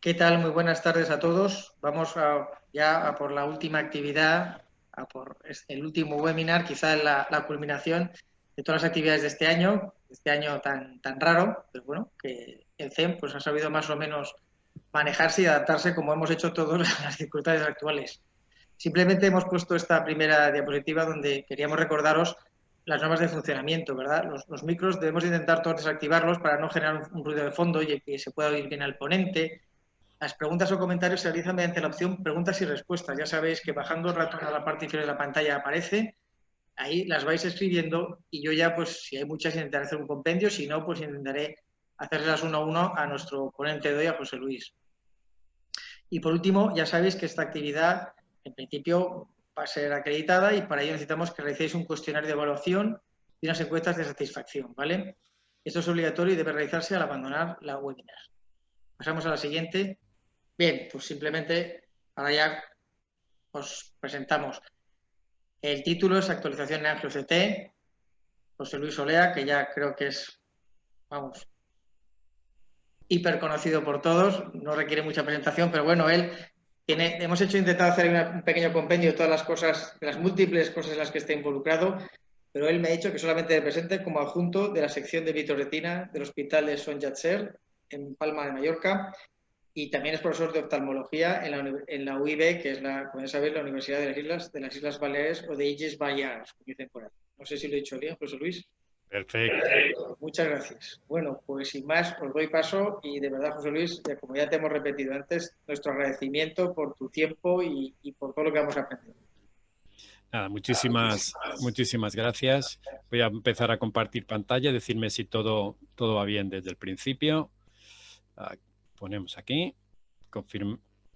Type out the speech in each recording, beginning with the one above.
¿Qué tal? Muy buenas tardes a todos. Vamos ya a por la última actividad, a por el último webinar, quizá la culminación de todas las actividades de este año tan raro, pero bueno, que el CEM pues, ha sabido más o menos manejarse y adaptarse como hemos hecho todos a las circunstancias actuales. Simplemente hemos puesto esta primera diapositiva donde queríamos recordaros las normas de funcionamiento, ¿verdad? Los micros debemos intentar todos desactivarlos para no generar un ruido de fondo y que se pueda oír bien al ponente. Las preguntas o comentarios se realizan mediante la opción preguntas y respuestas. Ya sabéis que bajando el ratón a la parte inferior de la pantalla aparece, ahí las vais escribiendo y yo ya, pues si hay muchas, intentaré hacer un compendio, si no, pues intentaré hacerlas uno a uno a nuestro ponente de hoy, a José Luis. Y por último, ya sabéis que esta actividad, en principio, va a ser acreditada y para ello necesitamos que realicéis un cuestionario de evaluación y unas encuestas de satisfacción, ¿vale? Esto es obligatorio y debe realizarse al abandonar la webinar. Pasamos a la siguiente. Bien, pues simplemente ahora ya os presentamos. El título es Actualización en AngelCT. José Luis Olea, que ya creo que es, vamos, hiper conocido por todos, no requiere mucha presentación, pero bueno, hemos intentado hacer un pequeño compendio de todas las cosas, de las múltiples cosas en las que está involucrado, pero él me ha dicho que solamente me presente como adjunto de la sección de vitroretina del Hospital de Son Yat-Ser, en Palma de Mallorca, y también es profesor de oftalmología en la UIB, que es, como ya sabéis, la Universidad de las Islas Baleares o de Illes Balears, como dicen por ahí. No sé si lo he dicho bien, José Luis. Perfecto. Muchas gracias. Bueno, pues sin más, os doy paso y de verdad, José Luis, como ya te hemos repetido antes, nuestro agradecimiento por tu tiempo y por todo lo que hemos aprendido. Nada, muchísimas gracias. Voy a empezar a compartir pantalla, decirme si todo va bien desde el principio. Ponemos aquí.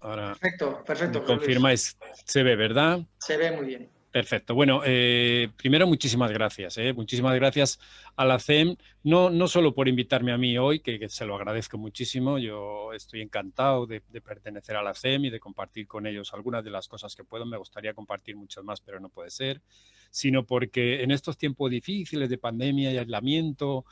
Ahora Perfecto, me José Luis. confirmáis, se ve, ¿verdad? Se ve muy bien. Perfecto. Bueno, primero muchísimas gracias. Muchísimas gracias a la CEM, no solo por invitarme a mí hoy, que se lo agradezco muchísimo. Yo estoy encantado de pertenecer a la CEM y de compartir con ellos algunas de las cosas que puedo. Me gustaría compartir muchas más, pero no puede ser. Sino porque en estos tiempos difíciles de pandemia y aislamiento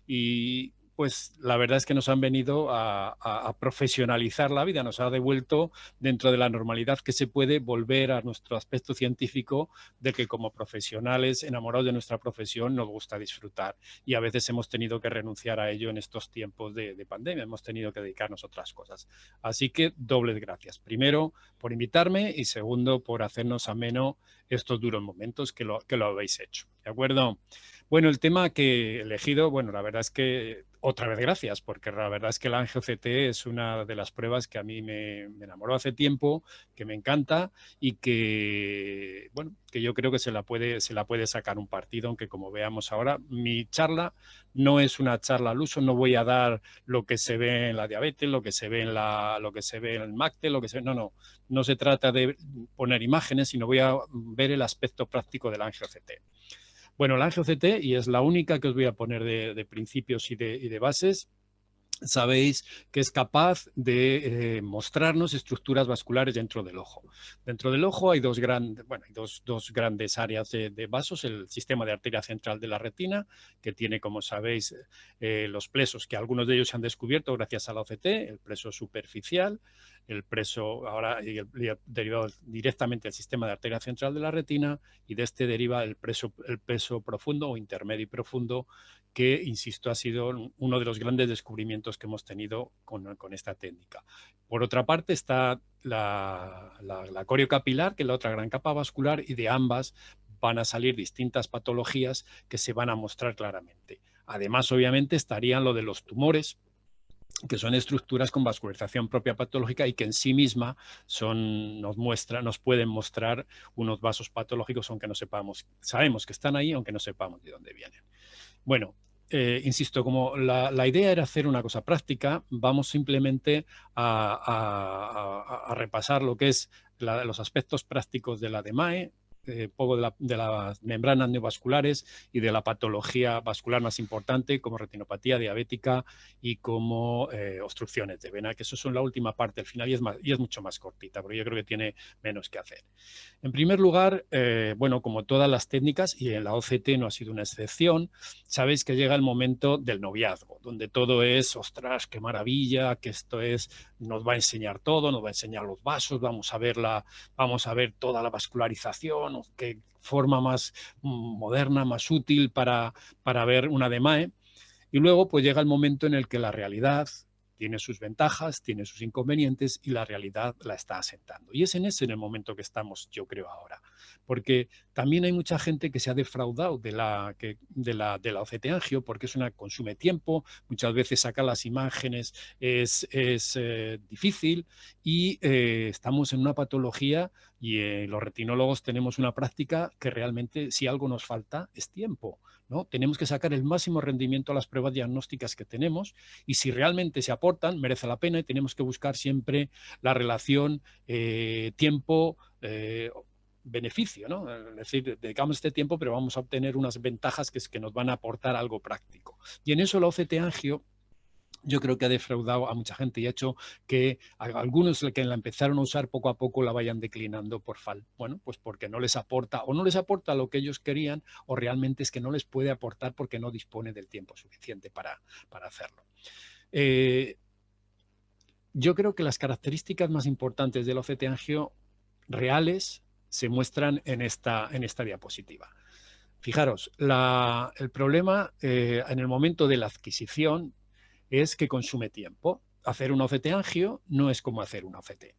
y pues la verdad es que nos han venido a profesionalizar la vida, nos ha devuelto dentro de la normalidad que se puede volver a nuestro aspecto científico de que como profesionales enamorados de nuestra profesión nos gusta disfrutar y a veces hemos tenido que renunciar a ello en estos tiempos de pandemia, hemos tenido que dedicarnos a otras cosas. Así que dobles gracias. Primero, por invitarme y segundo, por hacernos ameno estos duros momentos que lo habéis hecho. ¿De acuerdo? Bueno, el tema que he elegido, bueno, la verdad es que otra vez gracias, porque la verdad es que el AngioCT es una de las pruebas que a mí me enamoró hace tiempo, que me encanta y que, bueno, que yo creo que se la puede sacar un partido, aunque como veamos ahora, mi charla no es una charla al uso, no voy a dar lo que se ve en la diabetes, lo que se ve en el MACTE, no se trata de poner imágenes, sino voy a ver el aspecto práctico del AngioCT. Bueno, el AngioCT, y es la única que os voy a poner de principios y de bases, sabéis que es capaz de mostrarnos estructuras vasculares dentro del ojo. Dentro del ojo hay dos grandes áreas de vasos, el sistema de arteria central de la retina, que tiene, como sabéis, los plesos, que algunos de ellos se han descubierto gracias a la OCT, el pleso superficial, el pleso ahora derivado directamente del sistema de arteria central de la retina, y de este deriva el pleso profundo o intermedio y profundo, que, insisto, ha sido uno de los grandes descubrimientos que hemos tenido con esta técnica. Por otra parte está la coriocapilar, que es la otra gran capa vascular, y de ambas van a salir distintas patologías que se van a mostrar claramente. Además, obviamente, estarían lo de los tumores, que son estructuras con vascularización propia patológica y que en sí misma nos pueden mostrar unos vasos patológicos, aunque no sabemos que están ahí, aunque no sepamos de dónde vienen. Bueno, insisto, como la idea era hacer una cosa práctica, vamos simplemente a repasar lo que es los aspectos prácticos de la DMAE, poco de las membranas neovasculares y de la patología vascular más importante, como retinopatía diabética y como obstrucciones de vena, que eso son la última parte al final y es mucho más cortita, porque yo creo que tiene menos que hacer. En primer lugar, bueno, como todas las técnicas, y en la OCT no ha sido una excepción, sabéis que llega el momento del noviazgo, donde todo es, ostras, qué maravilla, que esto es, nos va a enseñar todo, nos va a enseñar los vasos, vamos a ver toda la vascularización, qué forma más moderna, más útil para ver una DMAE. Y luego pues llega el momento en el que la realidad tiene sus ventajas, tiene sus inconvenientes y la realidad la está asentando. Y es en ese en el momento que estamos, yo creo, ahora. Porque también hay mucha gente que se ha defraudado de la OCT angio porque consume tiempo, muchas veces sacar las imágenes es difícil y estamos en una patología y los retinólogos tenemos una práctica que realmente si algo nos falta es tiempo, ¿no? Tenemos que sacar el máximo rendimiento a las pruebas diagnósticas que tenemos y si realmente se aportan, merece la pena y tenemos que buscar siempre la relación tiempo-beneficio, ¿no? Es decir, dedicamos este tiempo, pero vamos a obtener unas ventajas que nos van a aportar algo práctico. Y en eso la OCT angio yo creo que ha defraudado a mucha gente y ha hecho que algunos que la empezaron a usar poco a poco la vayan declinando bueno, pues porque no les aporta o no les aporta lo que ellos querían o realmente es que no les puede aportar porque no dispone del tiempo suficiente para hacerlo. Yo creo que las características más importantes del OCT angio reales se muestran en esta diapositiva. Fijaros, el problema en el momento de la adquisición es que consume tiempo. Hacer un OCT angio no es como hacer una OCT.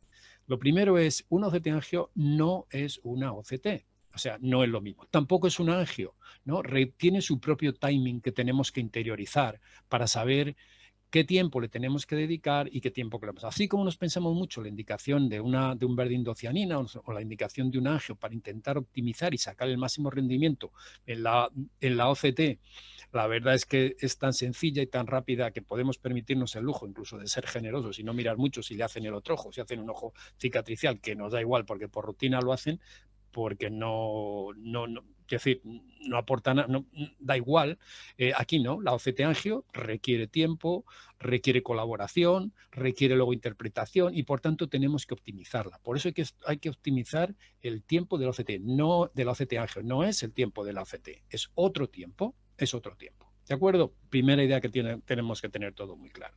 Lo primero es, un OCT angio no es una OCT, o sea, no es lo mismo. Tampoco es un angio, ¿no? Tiene su propio timing que tenemos que interiorizar para saber qué tiempo le tenemos que dedicar y qué tiempo queremos. Así como nos pensamos mucho la indicación de un verdindocianina o la indicación de un angio para intentar optimizar y sacar el máximo rendimiento en la OCT, la verdad es que es tan sencilla y tan rápida que podemos permitirnos el lujo incluso de ser generosos y no mirar mucho si le hacen el otro ojo, si hacen un ojo cicatricial, que nos da igual porque por rutina lo hacen, porque no quiero decir, no aporta nada, no, da igual. Aquí no, la OCT angio requiere tiempo, requiere colaboración, requiere luego interpretación y por tanto tenemos que optimizarla. Por eso hay que optimizar el tiempo de la OCT, no de la OCT angio, no es el tiempo de la OCT, es otro tiempo, es otro tiempo. ¿De acuerdo? Primera idea que tenemos que tener todo muy claro.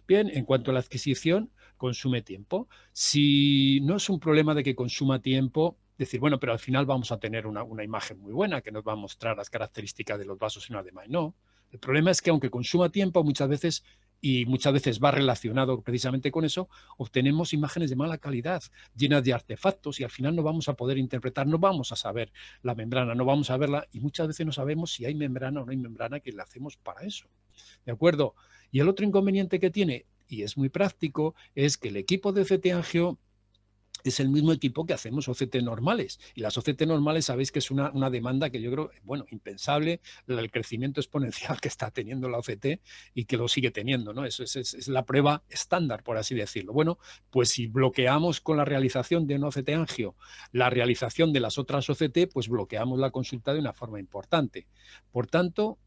Bien, en cuanto a la adquisición, consume tiempo. Si no es un problema de que consuma tiempo, decir, bueno, pero al final vamos a tener una imagen muy buena que nos va a mostrar las características de los vasos en una DMAE. No, el problema es que aunque consuma tiempo muchas veces va relacionado precisamente con eso, obtenemos imágenes de mala calidad, llenas de artefactos y al final no vamos a poder interpretar, no vamos a saber la membrana, no vamos a verla y muchas veces no sabemos si hay membrana o no hay membrana que le hacemos para eso. ¿De acuerdo? Y el otro inconveniente que tiene, y es muy práctico, es que el equipo de OCT angio es el mismo equipo que hacemos OCT normales. Y las OCT normales sabéis que es una demanda que yo creo, bueno, impensable, el crecimiento exponencial que está teniendo la OCT y que lo sigue teniendo, ¿no? Eso es la prueba estándar, por así decirlo. Bueno, pues si bloqueamos con la realización de un OCT angio la realización de las otras OCT, pues bloqueamos la consulta de una forma importante. Por tanto,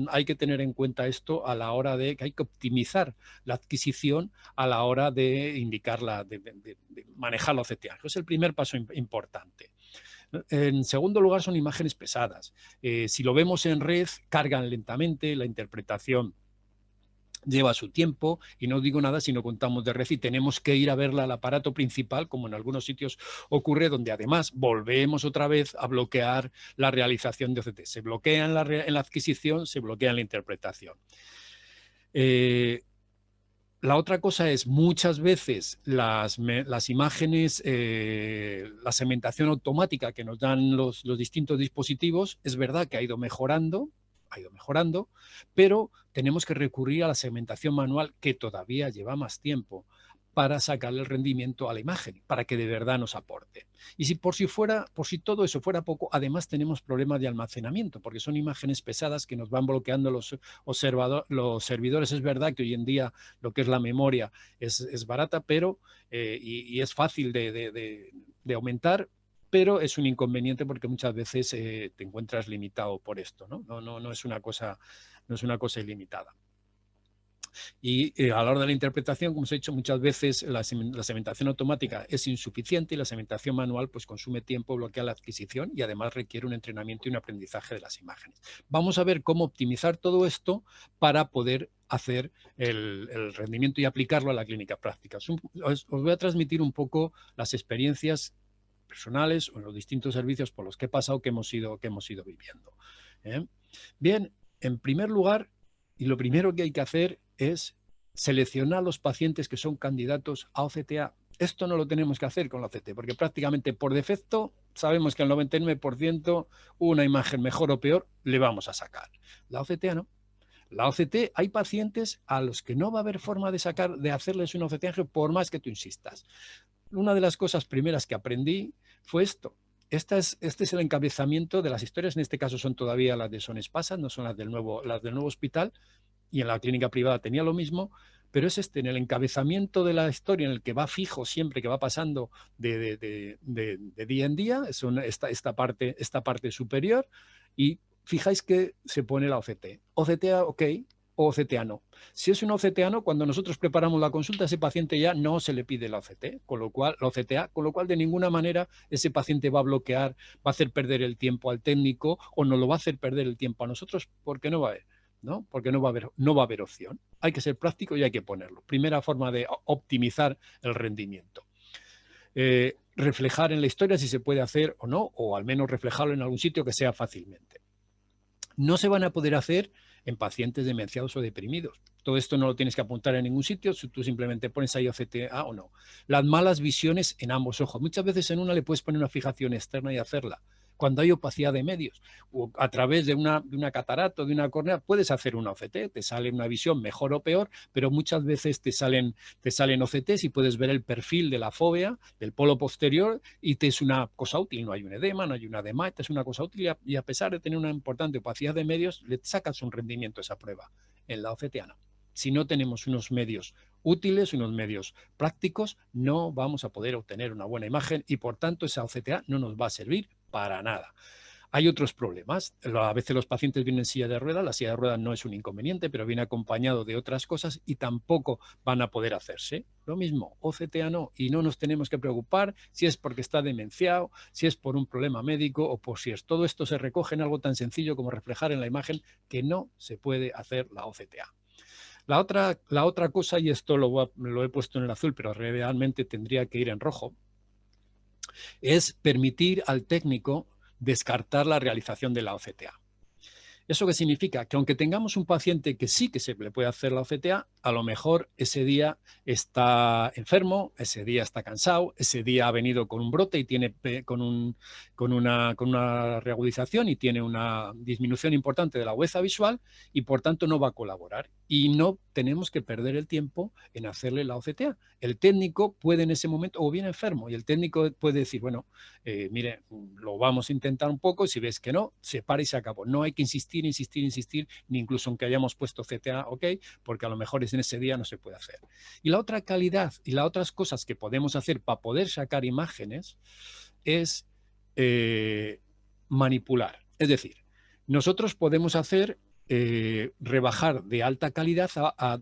hay que tener en cuenta esto a la hora de que hay que optimizar la adquisición a la hora de indicarla, de manejar la OCT angio. Es el primer paso importante. En segundo lugar, son imágenes pesadas. Si lo vemos en red, cargan lentamente, la interpretación lleva su tiempo y no digo nada si no contamos de red y tenemos que ir a verla al aparato principal, como en algunos sitios ocurre, donde además volvemos otra vez a bloquear la realización de OCT. Se bloquea en la adquisición, se bloquea en la interpretación. La otra cosa es, muchas veces las imágenes, la segmentación automática que nos dan los distintos dispositivos, es verdad que ha ido mejorando, pero tenemos que recurrir a la segmentación manual que todavía lleva más tiempo para sacarle el rendimiento a la imagen, para que de verdad nos aporte. Y si por si todo eso fuera poco, además tenemos problemas de almacenamiento, porque son imágenes pesadas que nos van bloqueando los servidores. Es verdad que hoy en día lo que es la memoria es barata, pero y es fácil de aumentar, pero es un inconveniente porque muchas veces te encuentras limitado por esto, ¿no? No es una cosa, no es una cosa ilimitada. Y a la hora de la interpretación, como os he dicho, muchas veces la segmentación automática es insuficiente y la segmentación manual pues consume tiempo, bloquea la adquisición y además requiere un entrenamiento y un aprendizaje de las imágenes. Vamos a ver cómo optimizar todo esto para poder hacer el rendimiento y aplicarlo a la clínica práctica. Os voy a transmitir un poco las experiencias personales o en los distintos servicios por los que he pasado que hemos ido viviendo. Bien, en primer lugar, y lo primero que hay que hacer es seleccionar los pacientes que son candidatos a OCTA. Esto no lo tenemos que hacer con la OCT, porque prácticamente por defecto sabemos que el 99% una imagen mejor o peor le vamos a sacar. La OCTA no. La OCT hay pacientes a los que no va a haber forma de hacerles una OCT por más que tú insistas. Una de las cosas primeras que aprendí fue esto. Este es el encabezamiento de las historias, en este caso son todavía las de Son Espasa, no son las del nuevo hospital, y en la clínica privada tenía lo mismo, pero es en el encabezamiento de la historia, en el que va fijo siempre, que va pasando de día en día, es esta parte superior, y fijáis que se pone la OCT. OCTA, ok, o OCTA no. Si es un OCTA no, cuando nosotros preparamos la consulta, a ese paciente ya no se le pide la OCT, con lo cual de ninguna manera ese paciente va a bloquear, va a hacer perder el tiempo al técnico o no lo va a hacer perder el tiempo a nosotros porque no va a haber. ¿No? Porque no va a haber opción. Hay que ser práctico y hay que ponerlo. Primera forma de optimizar el rendimiento. Reflejar en la historia si se puede hacer o no, o al menos reflejarlo en algún sitio que sea fácilmente. No se van a poder hacer en pacientes demenciados o deprimidos. Todo esto no lo tienes que apuntar en ningún sitio, tú simplemente pones ahí OCTA o no. Las malas visiones en ambos ojos. Muchas veces en una le puedes poner una fijación externa y hacerla. Cuando hay opacidad de medios, o a través de una catarata o de una córnea, puedes hacer una OCT, te sale una visión mejor o peor, pero muchas veces te salen OCTs y puedes ver el perfil de la fóvea, del polo posterior, y te es una cosa útil. No hay un edema, no hay una edema, te es una cosa útil y a pesar de tener una importante opacidad de medios, le sacas un rendimiento a esa prueba. En la OCTA no. Si no tenemos unos medios útiles, unos medios prácticos, no vamos a poder obtener una buena imagen y por tanto esa OCTA no nos va a servir para nada. Hay otros problemas. A veces los pacientes vienen en silla de ruedas. La silla de ruedas no es un inconveniente, pero viene acompañado de otras cosas y tampoco van a poder hacerse. Lo mismo, OCTA no. Y no nos tenemos que preocupar si es porque está demenciado, si es por un problema médico o por si es. Todo esto se recoge en algo tan sencillo como reflejar en la imagen que no se puede hacer la OCTA. La otra cosa, y esto lo he puesto en el azul, pero realmente tendría que ir en rojo, es permitir al técnico descartar la realización de la OCTA. ¿Eso qué significa? Que aunque tengamos un paciente que sí que se le puede hacer la OCTA, a lo mejor ese día está enfermo, ese día está cansado, ese día ha venido con un brote y tiene con una reagudización y tiene una disminución importante de la agudeza visual y por tanto no va a colaborar. Y no tenemos que perder el tiempo en hacerle la OCTA. El técnico puede en ese momento, o viene enfermo, y el técnico puede decir, bueno, mire, lo vamos a intentar un poco, si ves que no, se para y se acabó. No hay que insistir, ni incluso aunque hayamos puesto CTA, ok, porque a lo mejor en ese día no se puede hacer. Y la otra calidad y las otras cosas que podemos hacer para poder sacar imágenes es manipular. Es decir, nosotros podemos hacer rebajar de alta calidad a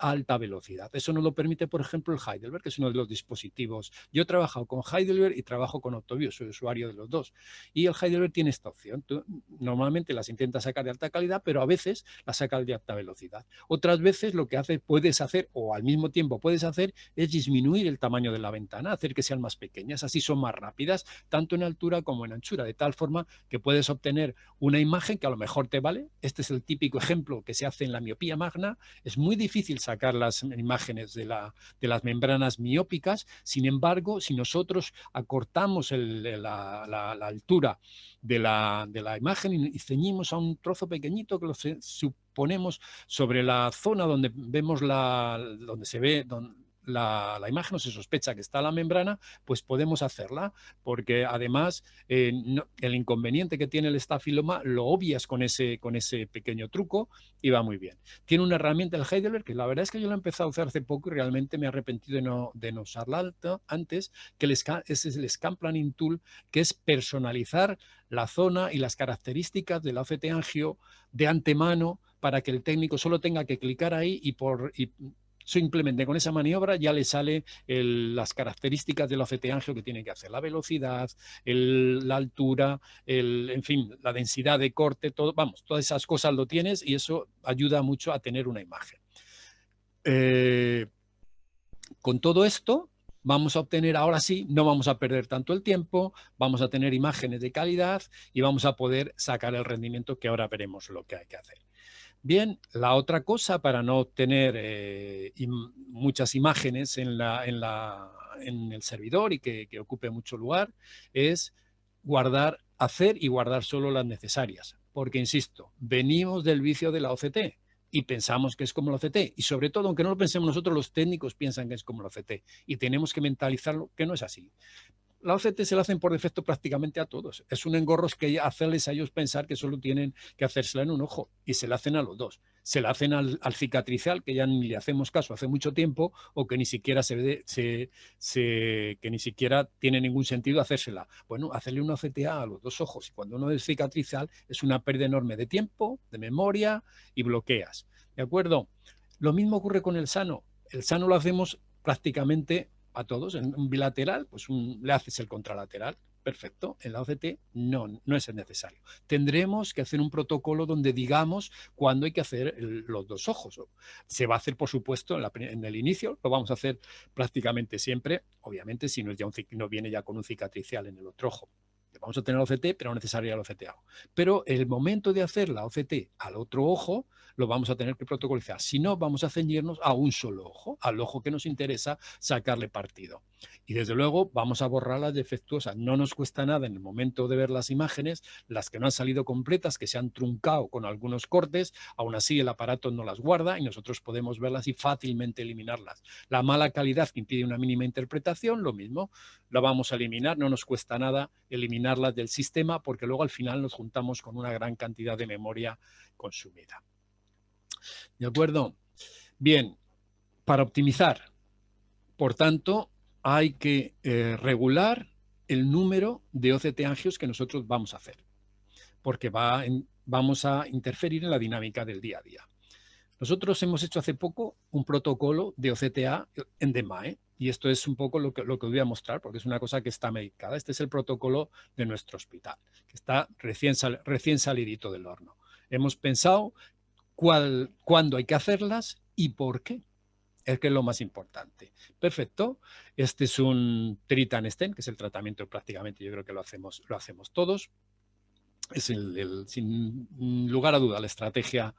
alta velocidad. Eso nos lo permite, por ejemplo, el Heidelberg, que es uno de los dispositivos. Yo he trabajado con Heidelberg y trabajo con Octavio, soy usuario de los dos. Y el Heidelberg tiene esta opción. Tú normalmente las intentas sacar de alta calidad, pero a veces las sacas de alta velocidad. Otras veces lo que puedes hacer, o al mismo tiempo puedes hacer, es disminuir el tamaño de la ventana, hacer que sean más pequeñas. Así son más rápidas, tanto en altura como en anchura, de tal forma que puedes obtener una imagen que a lo mejor te vale. Este es el típico ejemplo que se hace en la miopía magna. Es muy difícil sacar las imágenes de las membranas miópicas. Sin embargo, si nosotros acortamos la altura de la imagen y ceñimos a un trozo pequeñito que lo ponemos sobre la zona donde vemos donde se ve la imagen o se sospecha que está la membrana, pues podemos hacerla, porque además el inconveniente que tiene el estafiloma lo obvias con ese pequeño truco y va muy bien. Tiene una herramienta, el Heidelberg, que la verdad es que yo lo he empezado a usar hace poco y realmente me he arrepentido de no usarla antes, que es el Scan Planning Tool, que es personalizar la zona y las características del OCT angio de antemano para que el técnico solo tenga que clicar ahí y simplemente con esa maniobra ya le sale las características del OCT angio que tiene que hacer, la velocidad, la altura, en fin, la densidad de corte, todo, vamos, todas esas cosas lo tienes y eso ayuda mucho a tener una imagen. Con todo esto vamos a obtener, ahora sí, no vamos a perder tanto el tiempo, vamos a tener imágenes de calidad y vamos a poder sacar el rendimiento que ahora veremos lo que hay que hacer. Bien, la otra cosa para no obtener muchas imágenes en el servidor y que ocupe mucho lugar es hacer y guardar solo las necesarias. Porque, insisto, venimos del vicio de la OCT y pensamos que es como la OCT. Y sobre todo, aunque no lo pensemos nosotros, los técnicos piensan que es como la OCT. Y tenemos que mentalizarlo que no es así. La OCT se la hacen por defecto prácticamente a todos. Es un engorro que hacerles a ellos pensar que solo tienen que hacérsela en un ojo y se la hacen a los dos. Se la hacen al cicatricial, que ya ni le hacemos caso hace mucho tiempo, o que ni siquiera que ni siquiera tiene ningún sentido hacérsela. Bueno, hacerle una OCTA a los dos ojos y cuando uno es cicatricial es una pérdida enorme de tiempo, de memoria y bloqueas. ¿De acuerdo? Lo mismo ocurre con el sano. El sano lo hacemos prácticamente a todos. En un bilateral, pues le haces el contralateral, perfecto. En la OCT no es necesario. Tendremos que hacer un protocolo donde digamos cuándo hay que hacer los dos ojos. Se va a hacer, por supuesto, en el inicio, lo vamos a hacer prácticamente siempre, obviamente si no, no viene ya con un cicatricial en el otro ojo. Vamos a tener OCT, pero no necesaria el OCTA. Pero el momento de hacer la OCT al otro ojo lo vamos a tener que protocolizar. Si no, vamos a ceñirnos a un solo ojo, al ojo que nos interesa sacarle partido. Y desde luego vamos a borrar las defectuosas. No nos cuesta nada en el momento de ver las imágenes, las que no han salido completas, que se han truncado con algunos cortes, aún así el aparato no las guarda y nosotros podemos verlas y fácilmente eliminarlas. La mala calidad que impide una mínima interpretación, lo mismo, la vamos a eliminar, no nos cuesta nada eliminarlas del sistema porque luego al final nos juntamos con una gran cantidad de memoria consumida. ¿De acuerdo? Bien, para optimizar, por tanto, hay que regular el número de OCT angios que nosotros vamos a hacer, porque vamos a interferir en la dinámica del día a día. Nosotros hemos hecho hace poco un protocolo de OCTA en DMAE, y esto es un poco lo que os voy a mostrar, porque es una cosa que está medicada. Este es el protocolo de nuestro hospital, que está recién salidito del horno. Hemos pensado cuándo hay que hacerlas y por qué. Es que es lo más importante. Perfecto. Este es un Tritan Stent, que es el tratamiento prácticamente, yo creo que lo hacemos todos. Es sin lugar a duda la estrategia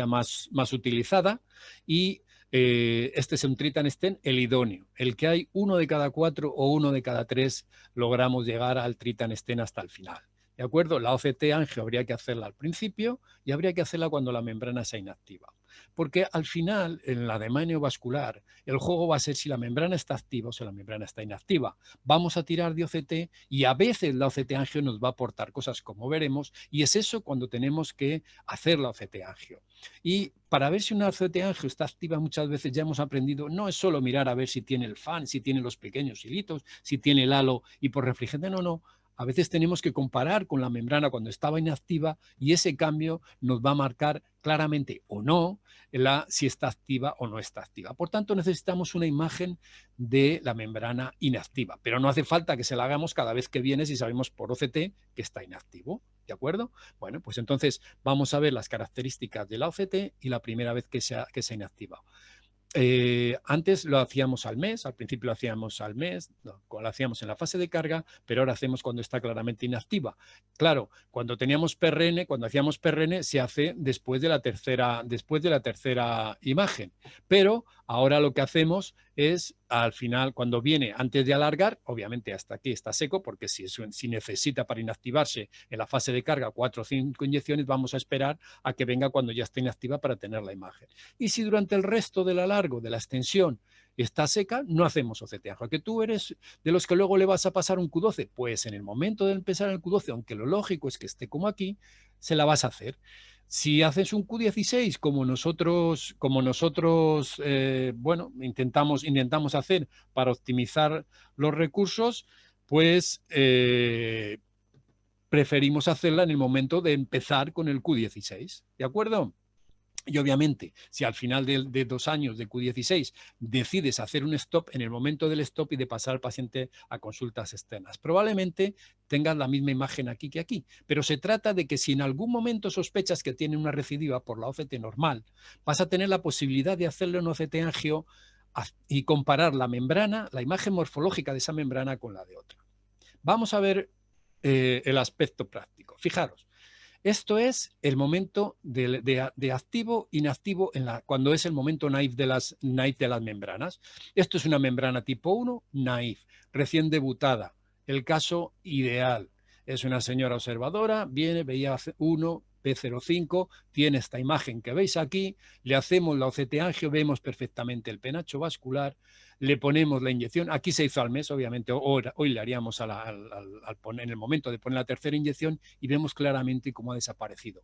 más utilizada. Y este es un Tritan Stent, el idóneo. El que hay 1 de cada 4 o 1 de cada 3 logramos llegar al Tritan Stent hasta el final. ¿De acuerdo? La OCT angio habría que hacerla al principio y habría que hacerla cuando la membrana sea inactiva. Porque al final, en la DMAE neovascular, el juego va a ser si la membrana está activa o si la membrana está inactiva. Vamos a tirar de OCT y a veces la OCT angio nos va a aportar cosas como veremos y es eso cuando tenemos que hacer la OCT angio. Y para ver si una OCT angio está activa muchas veces ya hemos aprendido, no es solo mirar a ver si tiene el fan, si tiene los pequeños hilitos, si tiene el halo y por refrigerante, no. A veces tenemos que comparar con la membrana cuando estaba inactiva y ese cambio nos va a marcar claramente o no si está activa o no está activa. Por tanto, necesitamos una imagen de la membrana inactiva, pero no hace falta que se la hagamos cada vez que viene si sabemos por OCT que está inactivo. ¿De acuerdo? Bueno, pues entonces vamos a ver las características de la OCT y la primera vez que se ha inactivado. Antes lo hacíamos al mes, al principio lo hacíamos al mes, lo hacíamos en la fase de carga, pero ahora hacemos cuando está claramente inactiva. Claro, cuando hacíamos PRN se hace después de la tercera imagen, pero ahora lo que hacemos es al final, cuando viene antes de alargar, obviamente hasta aquí está seco, porque si necesita para inactivarse en la fase de carga 4 o 5 inyecciones, vamos a esperar a que venga cuando ya esté inactiva para tener la imagen. Y si durante el resto del alargo, de la extensión, está seca, no hacemos OCT-angio. ¿Que tú eres de los que luego le vas a pasar un Q12? Pues en el momento de empezar el Q12, aunque lo lógico es que esté como aquí, se la vas a hacer. Si haces un Q16 como nosotros bueno, intentamos hacer para optimizar los recursos, pues preferimos hacerla en el momento de empezar con el Q16. ¿De acuerdo? Y obviamente, si al final de 2 años de Q16 decides hacer un stop, en el momento del stop y de pasar al paciente a consultas externas, probablemente tengas la misma imagen aquí que aquí. Pero se trata de que si en algún momento sospechas que tiene una recidiva por la OCT normal, vas a tener la posibilidad de hacerle un OCT-angio y comparar la membrana, la imagen morfológica de esa membrana con la de otra. Vamos a ver el aspecto práctico. Fijaros. Esto es el momento de activo, inactivo, cuando es el momento naive de las membranas. Esto es una membrana tipo 1, naive, recién debutada. El caso ideal. Es una señora observadora, viene, veía 1, P05, tiene esta imagen que veis aquí, le hacemos la OCT-angio, vemos perfectamente el penacho vascular, le ponemos la inyección, aquí se hizo al mes, obviamente, hoy le haríamos en el momento de poner la tercera inyección y vemos claramente cómo ha desaparecido.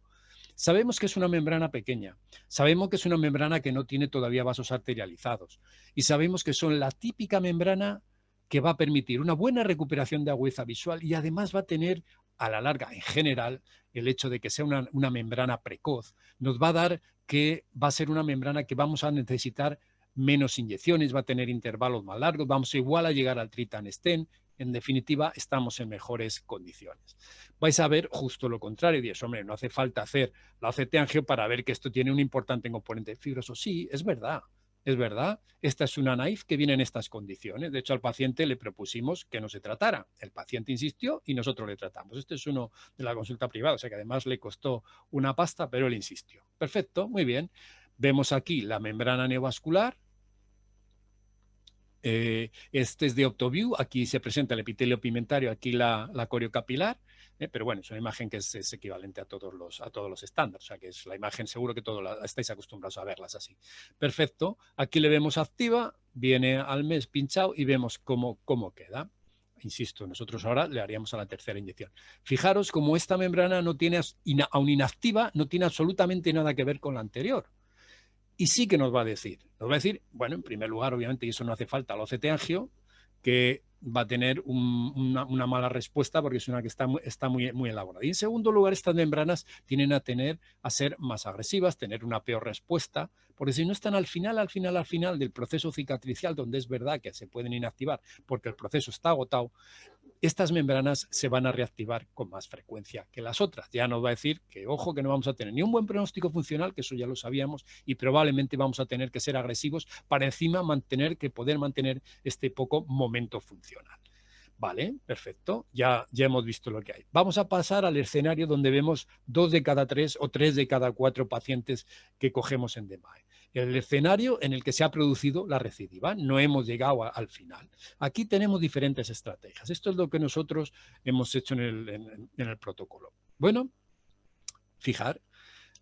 Sabemos que es una membrana pequeña, sabemos que es una membrana que no tiene todavía vasos arterializados y sabemos que son la típica membrana que va a permitir una buena recuperación de agudeza visual y además va a tener a la larga, en general, el hecho de que sea una membrana precoz, nos va a dar que va a ser una membrana que vamos a necesitar menos inyecciones, va a tener intervalos más largos, vamos igual a llegar al Tritan-Stent. En definitiva, estamos en mejores condiciones. Vais a ver justo lo contrario, y eso, hombre, no hace falta hacer la OCT-angio para ver que esto tiene un importante componente fibroso. Sí, es verdad. Es verdad, esta es una naive que viene en estas condiciones. De hecho, al paciente le propusimos que no se tratara. El paciente insistió y nosotros le tratamos. Este es uno de la consulta privada, o sea que además le costó una pasta, pero él insistió. Perfecto, muy bien. Vemos aquí la membrana neovascular. Este es de OptoView, aquí se presenta el epitelio pigmentario, aquí la coriocapilar, pero bueno, es una imagen que es equivalente a todos los estándares, o sea que es la imagen, seguro que todos estáis acostumbrados a verlas así. Perfecto, aquí le vemos activa, viene al mes pinchado y vemos cómo queda. Insisto, nosotros ahora le haríamos a la tercera inyección. Fijaros cómo esta membrana no tiene, aún inactiva, no tiene absolutamente nada que ver con la anterior. Y sí que nos va a decir, bueno, en primer lugar, obviamente, y eso no hace falta, el OCT-angio, que va a tener una mala respuesta porque es una que está muy elaborada. Y en segundo lugar, estas membranas tienen a ser más agresivas, tener una peor respuesta, porque si no están al final del proceso cicatricial, donde es verdad que se pueden inactivar porque el proceso está agotado, estas membranas se van a reactivar con más frecuencia que las otras. Ya nos va a decir que, ojo, que no vamos a tener ni un buen pronóstico funcional, que eso ya lo sabíamos, y probablemente vamos a tener que ser agresivos para encima poder mantener este poco momento funcional. Vale, perfecto, ya hemos visto lo que hay. Vamos a pasar al escenario donde vemos 2 de cada 3 o 3 de cada 4 pacientes que cogemos en DMAE. El escenario en el que se ha producido la recidiva, no hemos llegado al final. Aquí tenemos diferentes estrategias. Esto es lo que nosotros hemos hecho en el protocolo. Bueno, fijar.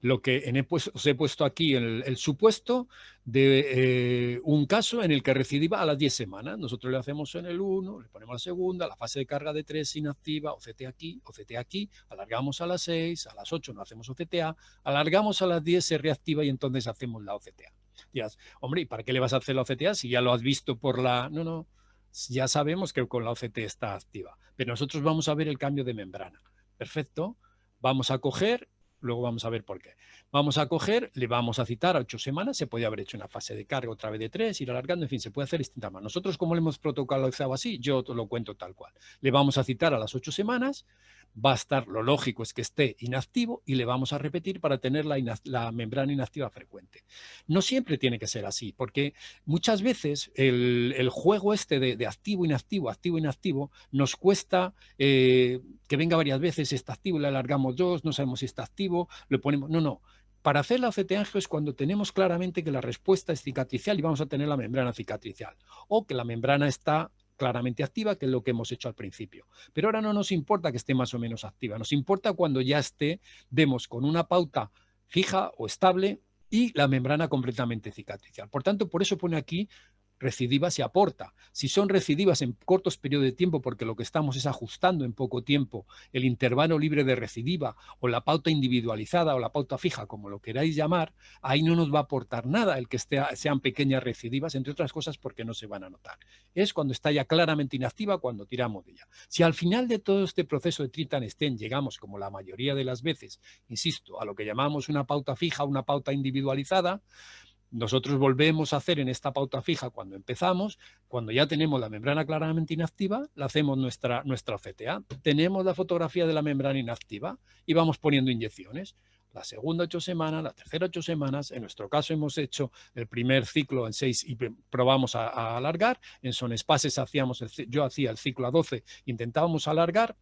Lo que os he puesto aquí el supuesto de un caso en el que recidiva a las 10 semanas. Nosotros le hacemos en el 1, le ponemos la segunda, la fase de carga de 3 inactiva, OCT aquí, alargamos a las 6, a las 8 no hacemos OCTA, alargamos a las 10, se reactiva y entonces hacemos la OCTA. Dirás, hombre, ¿y para qué le vas a hacer la OCTA si ya lo has visto por la...? No, ya sabemos que con la OCT está activa, pero nosotros vamos a ver el cambio de membrana. Perfecto, vamos a coger... Luego vamos a ver por qué. Vamos a coger, le vamos a citar a 8 semanas, se puede haber hecho una fase de carga otra vez de 3, ir alargando, en fin, se puede hacer distintas maneras. Nosotros, como le hemos protocolizado así, yo te lo cuento tal cual. Le vamos a citar a las 8 semanas, va a estar, lo lógico es que esté inactivo y le vamos a repetir para tener la membrana inactiva frecuente. No siempre tiene que ser así, porque muchas veces el juego este de activo-inactivo, activo-inactivo, nos cuesta que venga varias veces, está activo, le alargamos 2, no sabemos si está activo, lo ponemos... No. Para hacer la OCT-angio es cuando tenemos claramente que la respuesta es cicatricial y vamos a tener la membrana cicatricial, o que la membrana está claramente activa, que es lo que hemos hecho al principio. Pero ahora no nos importa que esté más o menos activa, nos importa cuando ya demos con una pauta fija o estable y la membrana completamente cicatricial. Por tanto, por eso pone aquí recidiva se aporta. Si son recidivas en cortos periodos de tiempo, porque lo que estamos es ajustando en poco tiempo el intervalo libre de recidiva o la pauta individualizada o la pauta fija, como lo queráis llamar, ahí no nos va a aportar nada el que sean pequeñas recidivas, entre otras cosas porque no se van a notar. Es cuando está ya claramente inactiva, cuando tiramos de ella. Si al final de todo este proceso de treat and stain llegamos, como la mayoría de las veces, insisto, a lo que llamamos una pauta fija, una pauta individualizada, nosotros volvemos a hacer en esta pauta fija cuando empezamos, cuando ya tenemos la membrana claramente inactiva, la hacemos nuestra OCTA. Tenemos la fotografía de la membrana inactiva y vamos poniendo inyecciones. La segunda 8 semanas, la tercera 8 semanas. En nuestro caso hemos hecho el primer ciclo en 6 y probamos a alargar. En Sonespaces yo hacía el ciclo a 12, intentábamos alargar.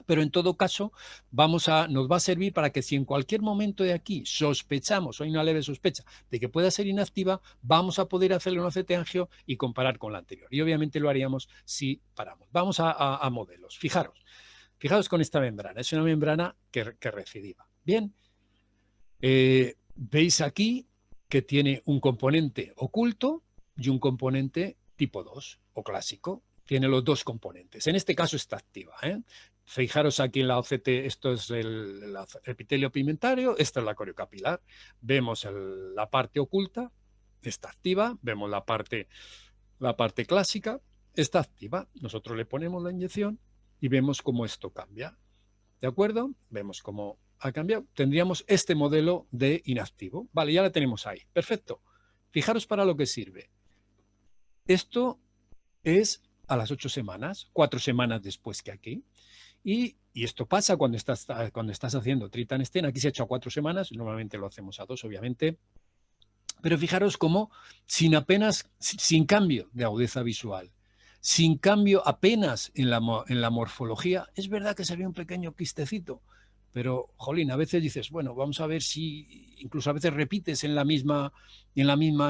Pero en todo caso nos va a servir para que si en cualquier momento de aquí sospechamos o hay una leve sospecha de que pueda ser inactiva, vamos a poder hacerle un OCT-angio y comparar con la anterior. Y obviamente lo haríamos si paramos. Vamos a modelos. Fijaros con esta membrana. Es una membrana que recidiva. Bien, veis aquí que tiene un componente oculto y un componente tipo 2 o clásico. Tiene los dos componentes. En este caso está activa. Fijaros aquí en la OCT, esto es el epitelio pigmentario, esta es la coriocapilar. Vemos la parte oculta, está activa. Vemos la parte clásica, está activa. Nosotros le ponemos la inyección y vemos cómo esto cambia. ¿De acuerdo? Vemos cómo ha cambiado. Tendríamos este modelo de inactivo. Vale, ya la tenemos ahí. Perfecto. Fijaros para lo que sirve. Esto es a las 8 semanas, 4 semanas después que aquí. Y esto pasa cuando estás haciendo treat and stain. Aquí se ha hecho a 4 semanas, normalmente lo hacemos a 2, obviamente. Pero fijaros cómo sin cambio de agudeza visual, sin cambio apenas en la morfología, es verdad que se ve un pequeño quistecito, pero, jolín, a veces dices, bueno, vamos a ver si, incluso a veces repites en la misma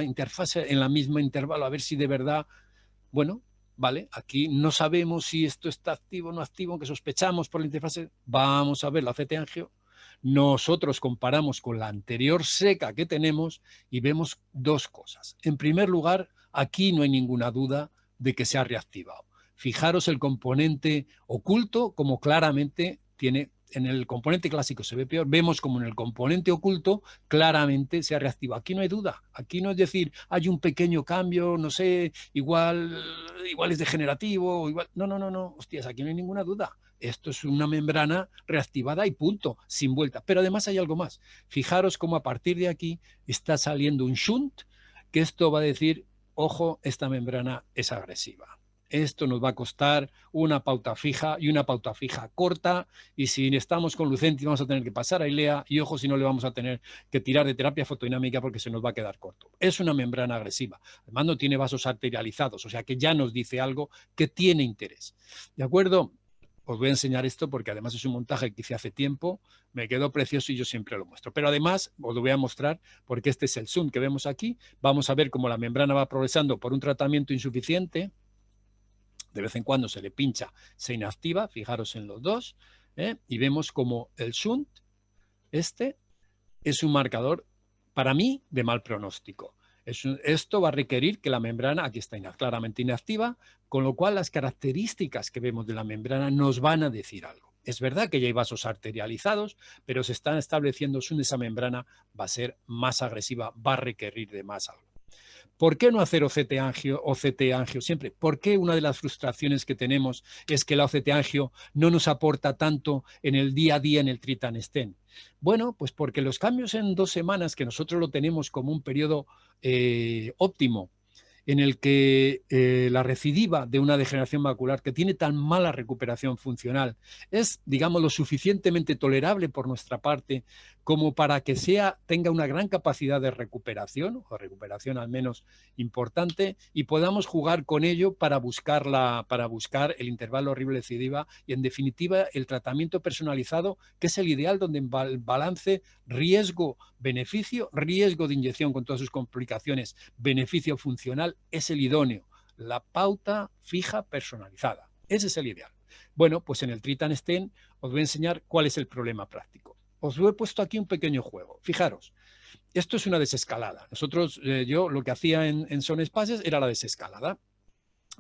interfase, en la misma intervalo, a ver si de verdad, bueno, vale, aquí no sabemos si esto está activo o no activo, aunque sospechamos por la interfase, vamos a ver la OCT-angio. Nosotros comparamos con la anterior seca que tenemos y vemos dos cosas. En primer lugar, aquí no hay ninguna duda de que se ha reactivado. Fijaros el componente oculto, como claramente tiene. En el componente clásico se ve peor, vemos como en el componente oculto claramente se ha reactivado. Aquí no hay duda, aquí no es decir, hay un pequeño cambio, no sé, igual es degenerativo, igual. No, hostias, aquí no hay ninguna duda. Esto es una membrana reactivada y punto, sin vuelta. Pero además hay algo más. Fijaros cómo a partir de aquí está saliendo un shunt, que esto va a decir, ojo, esta membrana es agresiva. Esto nos va a costar una pauta fija y una pauta fija corta, y si estamos con Lucenti vamos a tener que pasar a ILEA y ojo si no le vamos a tener que tirar de terapia fotodinámica porque se nos va a quedar corto. Es una membrana agresiva, además no tiene vasos arterializados, o sea que ya nos dice algo que tiene interés. ¿De acuerdo? Os voy a enseñar esto porque además es un montaje que hice hace tiempo, me quedó precioso y yo siempre lo muestro. Pero además os lo voy a mostrar porque este es el zoom que vemos aquí. Vamos a ver cómo la membrana va progresando por un tratamiento insuficiente. De vez en cuando se le pincha, se inactiva, fijaros en los dos, y vemos como el shunt, este, es un marcador, para mí, de mal pronóstico. Esto va a requerir que la membrana, aquí está claramente inactiva, con lo cual las características que vemos de la membrana nos van a decir algo. Es verdad que ya hay vasos arterializados, pero se están estableciendo esa membrana va a ser más agresiva, va a requerir de más algo. ¿Por qué no hacer OCT-angio siempre? ¿Por qué una de las frustraciones que tenemos es que la OCT-angio no nos aporta tanto en el día a día en el treat and stain? Bueno, pues porque los cambios en 2 semanas, que nosotros lo tenemos como un periodo óptimo, en el que la recidiva de una degeneración macular que tiene tan mala recuperación funcional es, digamos, lo suficientemente tolerable por nuestra parte como para que tenga una gran capacidad de recuperación, o recuperación al menos importante, y podamos jugar con ello para buscar el intervalo recidiva y, en definitiva, el tratamiento personalizado, que es el ideal, donde el balance riesgo-beneficio, riesgo de inyección con todas sus complicaciones, beneficio funcional, es el idóneo. La pauta fija personalizada. Ese es el ideal. Bueno, pues en el treat and stain os voy a enseñar cuál es el problema práctico. Os lo he puesto aquí un pequeño juego. Fijaros, esto es una desescalada. Nosotros, yo lo que hacía en Son Espaces era la desescalada.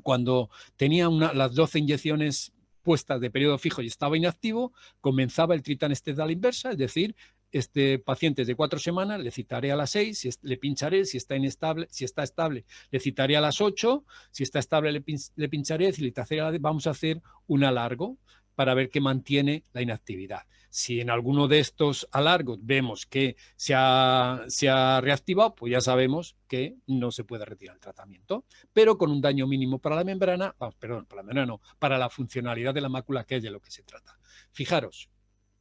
Cuando tenía las 12 inyecciones puestas de periodo fijo y estaba inactivo, comenzaba el Tritanestet a la inversa, es decir, este paciente es de 4 semanas, le citaré a las 6, le pincharé, si está inestable, si está estable, le citaré a las 8, si está estable, le pincharé, vamos a hacer un alargo para ver que mantiene la inactividad. Si en alguno de estos alargos vemos que se ha reactivado, pues ya sabemos que no se puede retirar el tratamiento, pero con un daño mínimo para la membrana, perdón, para la membrana no, para la funcionalidad de la mácula, que es de lo que se trata. Fijaros,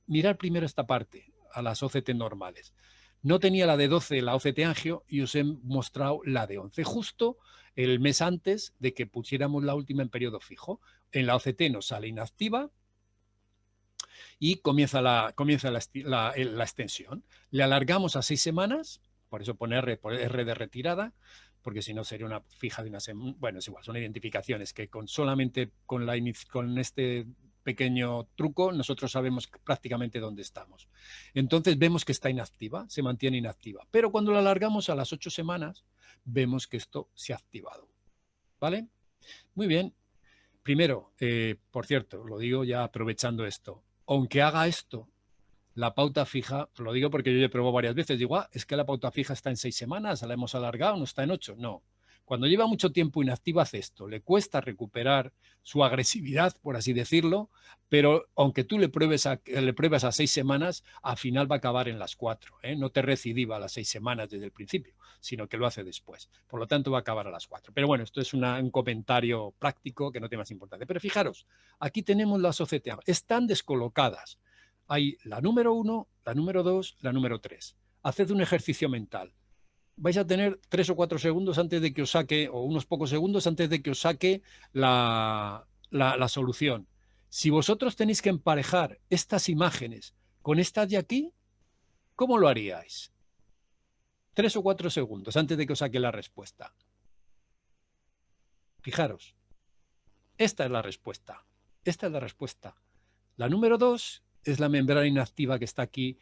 mirad primero esta parte, a las OCT normales. No tenía la de 12, la OCT angio, y os he mostrado la de 11, justo el mes antes de que pusiéramos la última en periodo fijo. En la OCT nos sale inactiva y comienza la extensión. Le alargamos a 6 semanas, por eso pone R, por R de retirada, porque si no sería una fija de una semana. Bueno, es igual, son identificaciones que solamente con este pequeño truco nosotros sabemos prácticamente dónde estamos. Entonces vemos que está inactiva, se mantiene inactiva, pero cuando la alargamos a las 8 semanas vemos que esto se ha activado. ¿Vale? Muy bien. Primero, por cierto, lo digo ya aprovechando esto, aunque haga esto, la pauta fija, lo digo porque yo he probado varias veces, digo, es que la pauta fija está en 6 semanas, la hemos alargado, no está en 8. No. Cuando lleva mucho tiempo inactiva hace esto, le cuesta recuperar su agresividad, por así decirlo, pero aunque tú le pruebes a 6 semanas, al final va a acabar en las 4. No te recidiva a las 6 semanas desde el principio, sino que lo hace después. Por lo tanto, va a acabar a las 4. Pero bueno, esto es un comentario práctico que no tiene más importancia. Pero fijaros, aquí tenemos las OCT. Están descolocadas. Hay la número 1, la número 2, la número 3. Haced un ejercicio mental. Vais a tener 3 o 4 segundos antes de que os saque, o unos pocos segundos antes de que os saque la solución. Si vosotros tenéis que emparejar estas imágenes con estas de aquí, ¿cómo lo haríais? 3 o 4 segundos antes de que os saque la respuesta. Fijaros, esta es la respuesta. Esta es la respuesta. La número 2 es la membrana inactiva que está aquí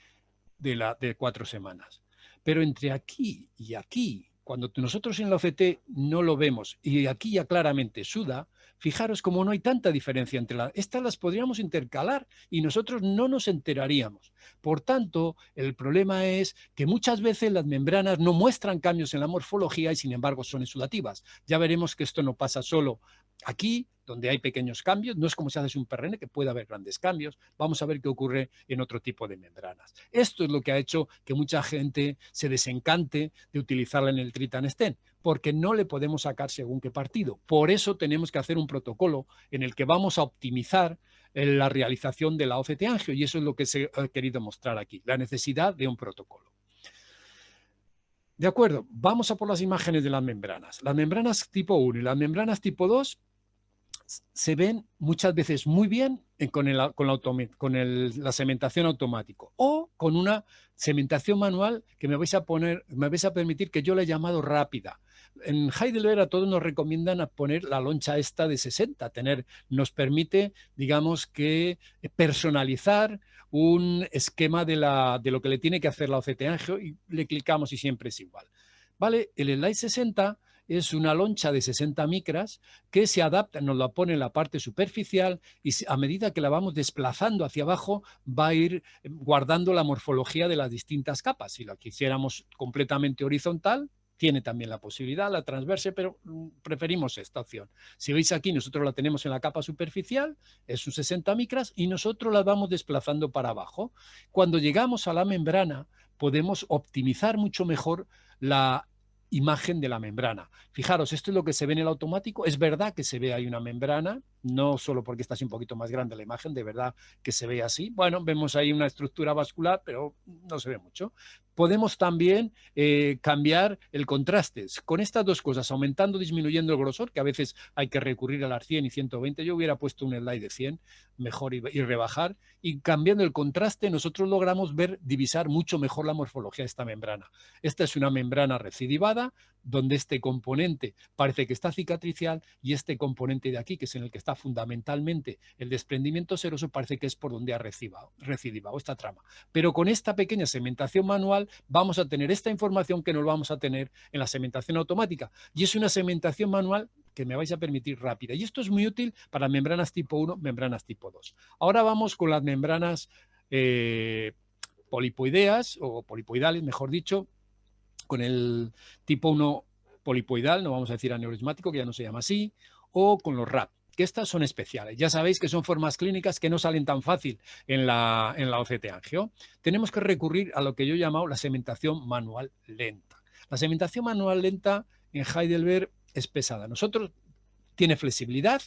de 4 semanas. Pero entre aquí y aquí, cuando nosotros en la OCT no lo vemos y aquí ya claramente suda, fijaros como no hay tanta diferencia entre estas las podríamos intercalar y nosotros no nos enteraríamos. Por tanto, el problema es que muchas veces las membranas no muestran cambios en la morfología y sin embargo son exudativas. Ya veremos que esto no pasa solo aquí, donde hay pequeños cambios, no es como si haces un PRN, que puede haber grandes cambios. Vamos a ver qué ocurre en otro tipo de membranas. Esto es lo que ha hecho que mucha gente se desencante de utilizarla en el Tritanestet, porque no le podemos sacar según qué partido. Por eso tenemos que hacer un protocolo en el que vamos a optimizar la realización de la OCT angio, y eso es lo que se ha querido mostrar aquí, la necesidad de un protocolo. De acuerdo, vamos a por las imágenes de las membranas. Las membranas tipo 1 y las membranas tipo 2 se ven muchas veces muy bien con la cementación automática o con una cementación manual que me vais a permitir que yo la he llamado rápida. En Heidelberg a todos nos recomiendan a poner la loncha esta de 60, nos permite, digamos que, personalizar un esquema de lo que le tiene que hacer la OCT angio y le clicamos y siempre es igual. ¿Vale? El Slide 60 es una loncha de 60 micras que se adapta, nos la pone en la parte superficial y a medida que la vamos desplazando hacia abajo va a ir guardando la morfología de las distintas capas. Si la quisiéramos completamente horizontal, tiene también la posibilidad, la transverse, pero preferimos esta opción. Si veis aquí, nosotros la tenemos en la capa superficial, es un 60 micras y nosotros la vamos desplazando para abajo. Cuando llegamos a la membrana, podemos optimizar mucho mejor la imagen de la membrana. Fijaros, esto es lo que se ve en el automático. Es verdad que se ve ahí una membrana, no solo porque está así un poquito más grande la imagen, de verdad que se ve así. Bueno, vemos ahí una estructura vascular, pero no se ve mucho. Podemos también cambiar el contraste. Con estas dos cosas, aumentando o disminuyendo el grosor, que a veces hay que recurrir a las 100 y 120, yo hubiera puesto un slide de 100, mejor y rebajar, y cambiando el contraste nosotros logramos divisar mucho mejor la morfología de esta membrana. Esta es una membrana recidivada, donde este componente parece que está cicatricial y este componente de aquí, que es en el que está fundamentalmente el desprendimiento seroso, parece que es por donde ha recidivado esta trama. Pero con esta pequeña segmentación manual vamos a tener esta información que no vamos a tener en la segmentación automática. Y es una segmentación manual que me vais a permitir rápida. Y esto es muy útil para membranas tipo 1, membranas tipo 2. Ahora vamos con las membranas polipoideas o polipoidales, mejor dicho, con el tipo 1 polipoidal, no vamos a decir aneurismático, que ya no se llama así, o con los RAP, que estas son especiales. Ya sabéis que son formas clínicas que no salen tan fácil en la OCT angio. Tenemos que recurrir a lo que yo he llamado la segmentación manual lenta. La segmentación manual lenta en Heidelberg es pesada. Nosotros tiene flexibilidad,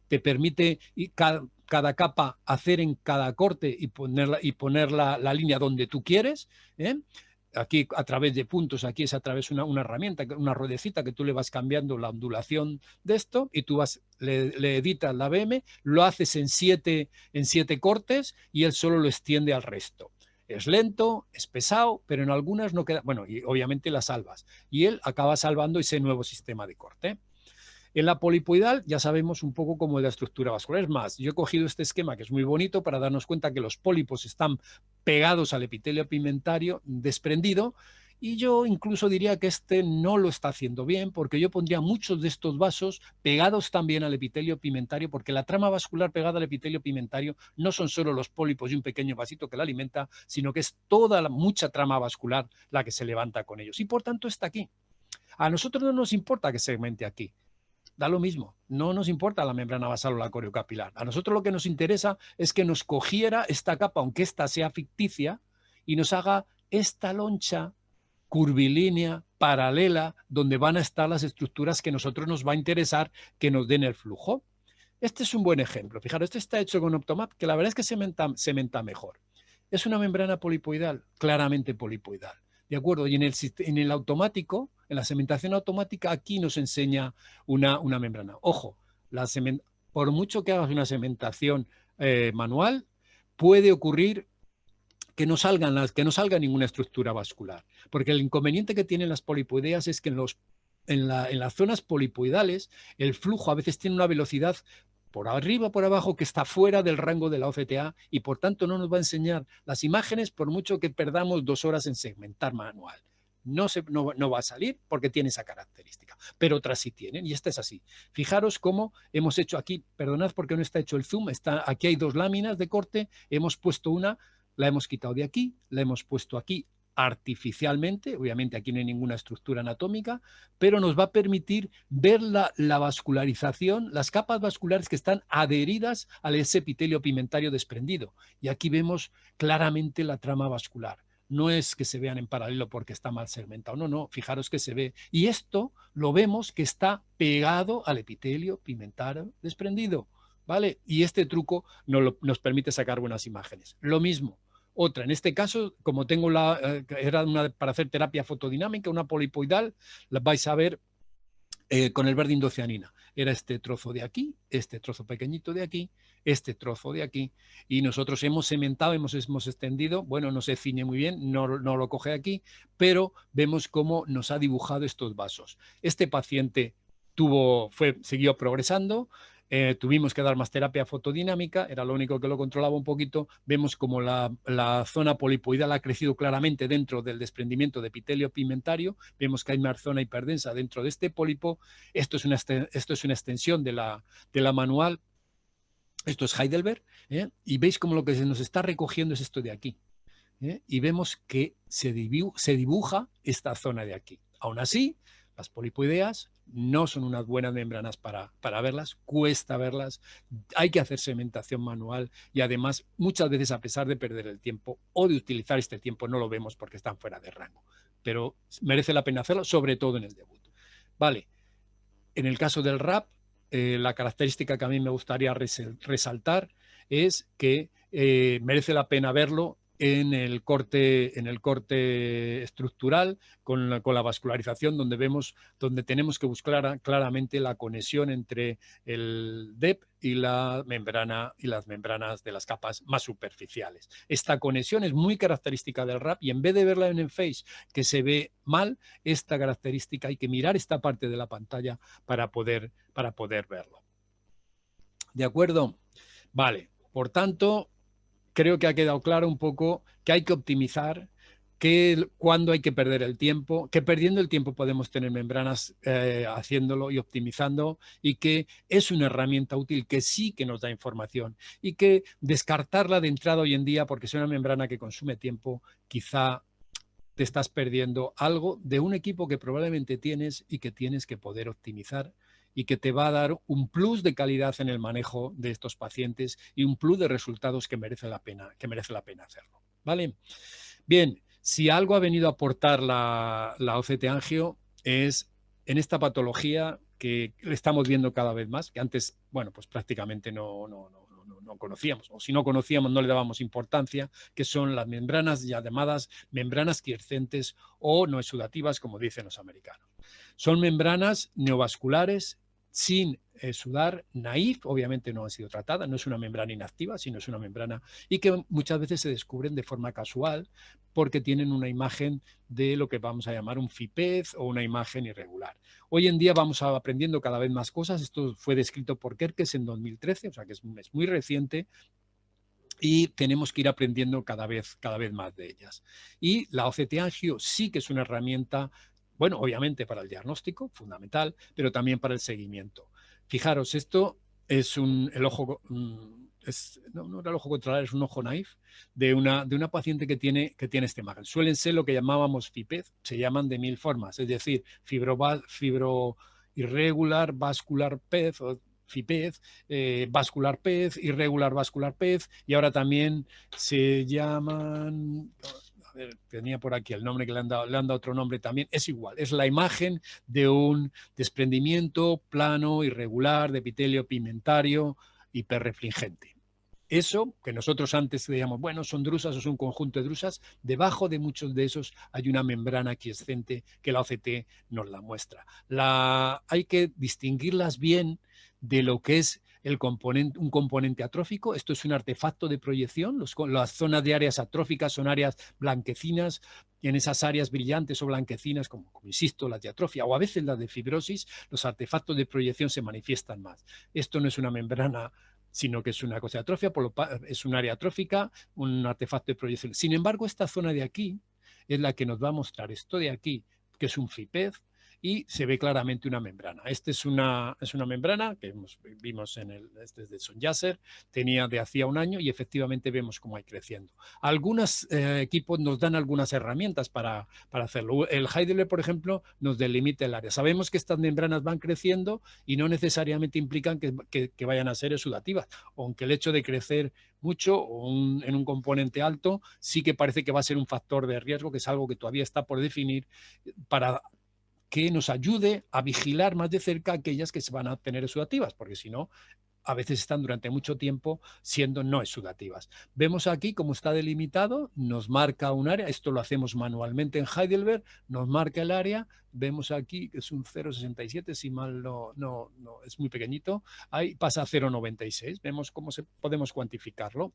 te permite cada capa hacer en cada corte y poner la línea donde tú quieres, ¿eh? Aquí a través de puntos, aquí es a través de una herramienta, una ruedecita que tú le vas cambiando la ondulación de esto y tú le editas la BM, lo haces en siete cortes y él solo lo extiende al resto. Es lento, es pesado, pero en algunas no queda, bueno, y obviamente las salvas. Y él acaba salvando ese nuevo sistema de corte. En la polipoidal ya sabemos un poco cómo es la estructura vascular. Es más, yo he cogido este esquema que es muy bonito para darnos cuenta que los pólipos están pegados al epitelio pigmentario desprendido, y yo incluso diría que este no lo está haciendo bien, porque yo pondría muchos de estos vasos pegados también al epitelio pigmentario, porque la trama vascular pegada al epitelio pigmentario no son solo los pólipos y un pequeño vasito que la alimenta, sino que es mucha trama vascular la que se levanta con ellos. Y por tanto está aquí. A nosotros no nos importa que segmente aquí. Da lo mismo, no nos importa la membrana basal o la coriocapilar. A nosotros lo que nos interesa es que nos cogiera esta capa, aunque esta sea ficticia, y nos haga esta loncha curvilínea, paralela, donde van a estar las estructuras que a nosotros nos va a interesar que nos den el flujo. Este es un buen ejemplo. Fijaros, este está hecho con Optomap, que la verdad es que sementa mejor. Es una membrana polipoidal, claramente polipoidal. ¿De acuerdo? Y en el automático, en la segmentación automática, aquí nos enseña una membrana. Ojo, por mucho que hagas una segmentación manual, puede ocurrir que no salga ninguna estructura vascular. Porque el inconveniente que tienen las polipoideas es que en las zonas polipoidales el flujo a veces tiene una velocidad por arriba, por abajo, que está fuera del rango de la OCTA, y por tanto no nos va a enseñar las imágenes por mucho que perdamos 2 horas en segmentar manual. No va a salir porque tiene esa característica, pero otras sí tienen, y esta es así. Fijaros cómo hemos hecho aquí, perdonad porque no está hecho el zoom, aquí hay 2 láminas de corte, hemos puesto una, la hemos quitado de aquí, la hemos puesto aquí artificialmente, obviamente aquí no hay ninguna estructura anatómica, pero nos va a permitir ver la vascularización, las capas vasculares que están adheridas al ese epitelio pigmentario desprendido. Y aquí vemos claramente la trama vascular. No es que se vean en paralelo porque está mal segmentado, no, fijaros que se ve. Y esto lo vemos que está pegado al epitelio pigmentario desprendido, ¿vale? Y este truco nos permite sacar buenas imágenes. Lo mismo. Otra, en este caso, como tengo era para hacer terapia fotodinámica, una polipoidal, la vais a ver con el verde indocianina. Era este trozo de aquí, este trozo pequeñito de aquí, este trozo de aquí, y nosotros hemos segmentado, hemos extendido, bueno, no se ciñe muy bien, no lo coge aquí, pero vemos cómo nos ha dibujado estos vasos. Este paciente siguió progresando. Tuvimos que dar más terapia fotodinámica, era lo único que lo controlaba un poquito. Vemos como la zona polipoidal ha crecido claramente dentro del desprendimiento de epitelio pigmentario. Vemos que hay más zona hiperdensa dentro de este pólipo. Esto es una extensión de la manual. Esto es Heidelberg, y veis como lo que se nos está recogiendo es esto de aquí. Y vemos que se dibuja esta zona de aquí. Aún así, las polipoideas no son unas buenas membranas para verlas, cuesta verlas, hay que hacer segmentación manual, y además muchas veces, a pesar de perder el tiempo o de utilizar este tiempo, no lo vemos porque están fuera de rango. Pero merece la pena hacerlo, sobre todo en el debut. Vale, en el caso del RAP, la característica que a mí me gustaría resaltar es que merece la pena verlo en el corte estructural con la vascularización, donde tenemos que buscar claramente la conexión entre el DEP y las membranas de las capas más superficiales. Esta conexión es muy característica del RAP, y en vez de verla en el face, que se ve mal, esta característica hay que mirar esta parte de la pantalla para poder verlo. ¿De acuerdo? Vale, por tanto, creo que ha quedado claro un poco que hay que optimizar cuándo hay que perder el tiempo, que perdiendo el tiempo podemos tener membranas haciéndolo y optimizando, y que es una herramienta útil que sí que nos da información, y que descartarla de entrada hoy en día porque es una membrana que consume tiempo, quizá te estás perdiendo algo de un equipo que probablemente tienes y que tienes que poder optimizar y que te va a dar un plus de calidad en el manejo de estos pacientes y un plus de resultados que merece la pena hacerlo. ¿Vale? Bien, si algo ha venido a aportar la OCT angio es en esta patología que estamos viendo cada vez más, que antes, bueno, pues prácticamente no conocíamos, o si no conocíamos no le dábamos importancia, que son las membranas ya llamadas membranas quiescentes o no exudativas, como dicen los americanos. Son membranas neovasculares sin sudar, naif, obviamente no ha sido tratada, no es una membrana inactiva, sino es una membrana, y que muchas veces se descubren de forma casual porque tienen una imagen de lo que vamos a llamar un FIPEZ o una imagen irregular. Hoy en día vamos aprendiendo cada vez más cosas. Esto fue descrito por Kerkes en 2013, o sea que es muy reciente, y tenemos que ir aprendiendo cada vez más de ellas. Y la OCT angio sí que es una herramienta, bueno, obviamente para el diagnóstico, fundamental, pero también para el seguimiento. Fijaros, esto es el ojo, no era el ojo contralateral, es un ojo naif de una paciente que tiene esta imagen. Suelen ser lo que llamábamos FIPEZ, se llaman de 1000 formas, es decir, fibro irregular vascular PEZ, o FIPEZ, vascular PEZ, irregular vascular PEZ, y ahora también se llaman, a ver, tenía por aquí el nombre que le han dado otro nombre también, es igual, es la imagen de un desprendimiento plano, irregular, de epitelio pigmentario hiperrefringente. Eso, que nosotros antes decíamos, bueno, son drusas o es un conjunto de drusas, debajo de muchos de esos hay una membrana quiescente que la OCT nos la muestra. Hay que distinguirlas bien de lo que es un componente atrófico. Esto es un artefacto de proyección. Las zonas de áreas atróficas son áreas blanquecinas. En esas áreas brillantes o blanquecinas, como insisto, las de atrofia o a veces las de fibrosis, los artefactos de proyección se manifiestan más. Esto no es una membrana, sino que es una cosa de atrofia, es un área atrófica, un artefacto de proyección. Sin embargo, esta zona de aquí es la que nos va a mostrar esto de aquí, que es un FIPEZ, y se ve claramente una membrana. Esta es una membrana que vimos desde Son Yasser, tenía de hacía un año y efectivamente vemos cómo hay creciendo. Algunos equipos nos dan algunas herramientas para hacerlo. El Heidelberg, por ejemplo, nos delimita el área. Sabemos que estas membranas van creciendo y no necesariamente implican que vayan a ser exudativas, aunque el hecho de crecer mucho en un componente alto sí que parece que va a ser un factor de riesgo, que es algo que todavía está por definir, para que nos ayude a vigilar más de cerca aquellas que se van a tener exudativas, porque si no, a veces están durante mucho tiempo siendo no exudativas. Vemos aquí cómo está delimitado, nos marca un área, esto lo hacemos manualmente en Heidelberg, nos marca el área, vemos aquí que es un 0,67, si mal no, es muy pequeñito, ahí pasa a 0,96, vemos cómo podemos cuantificarlo.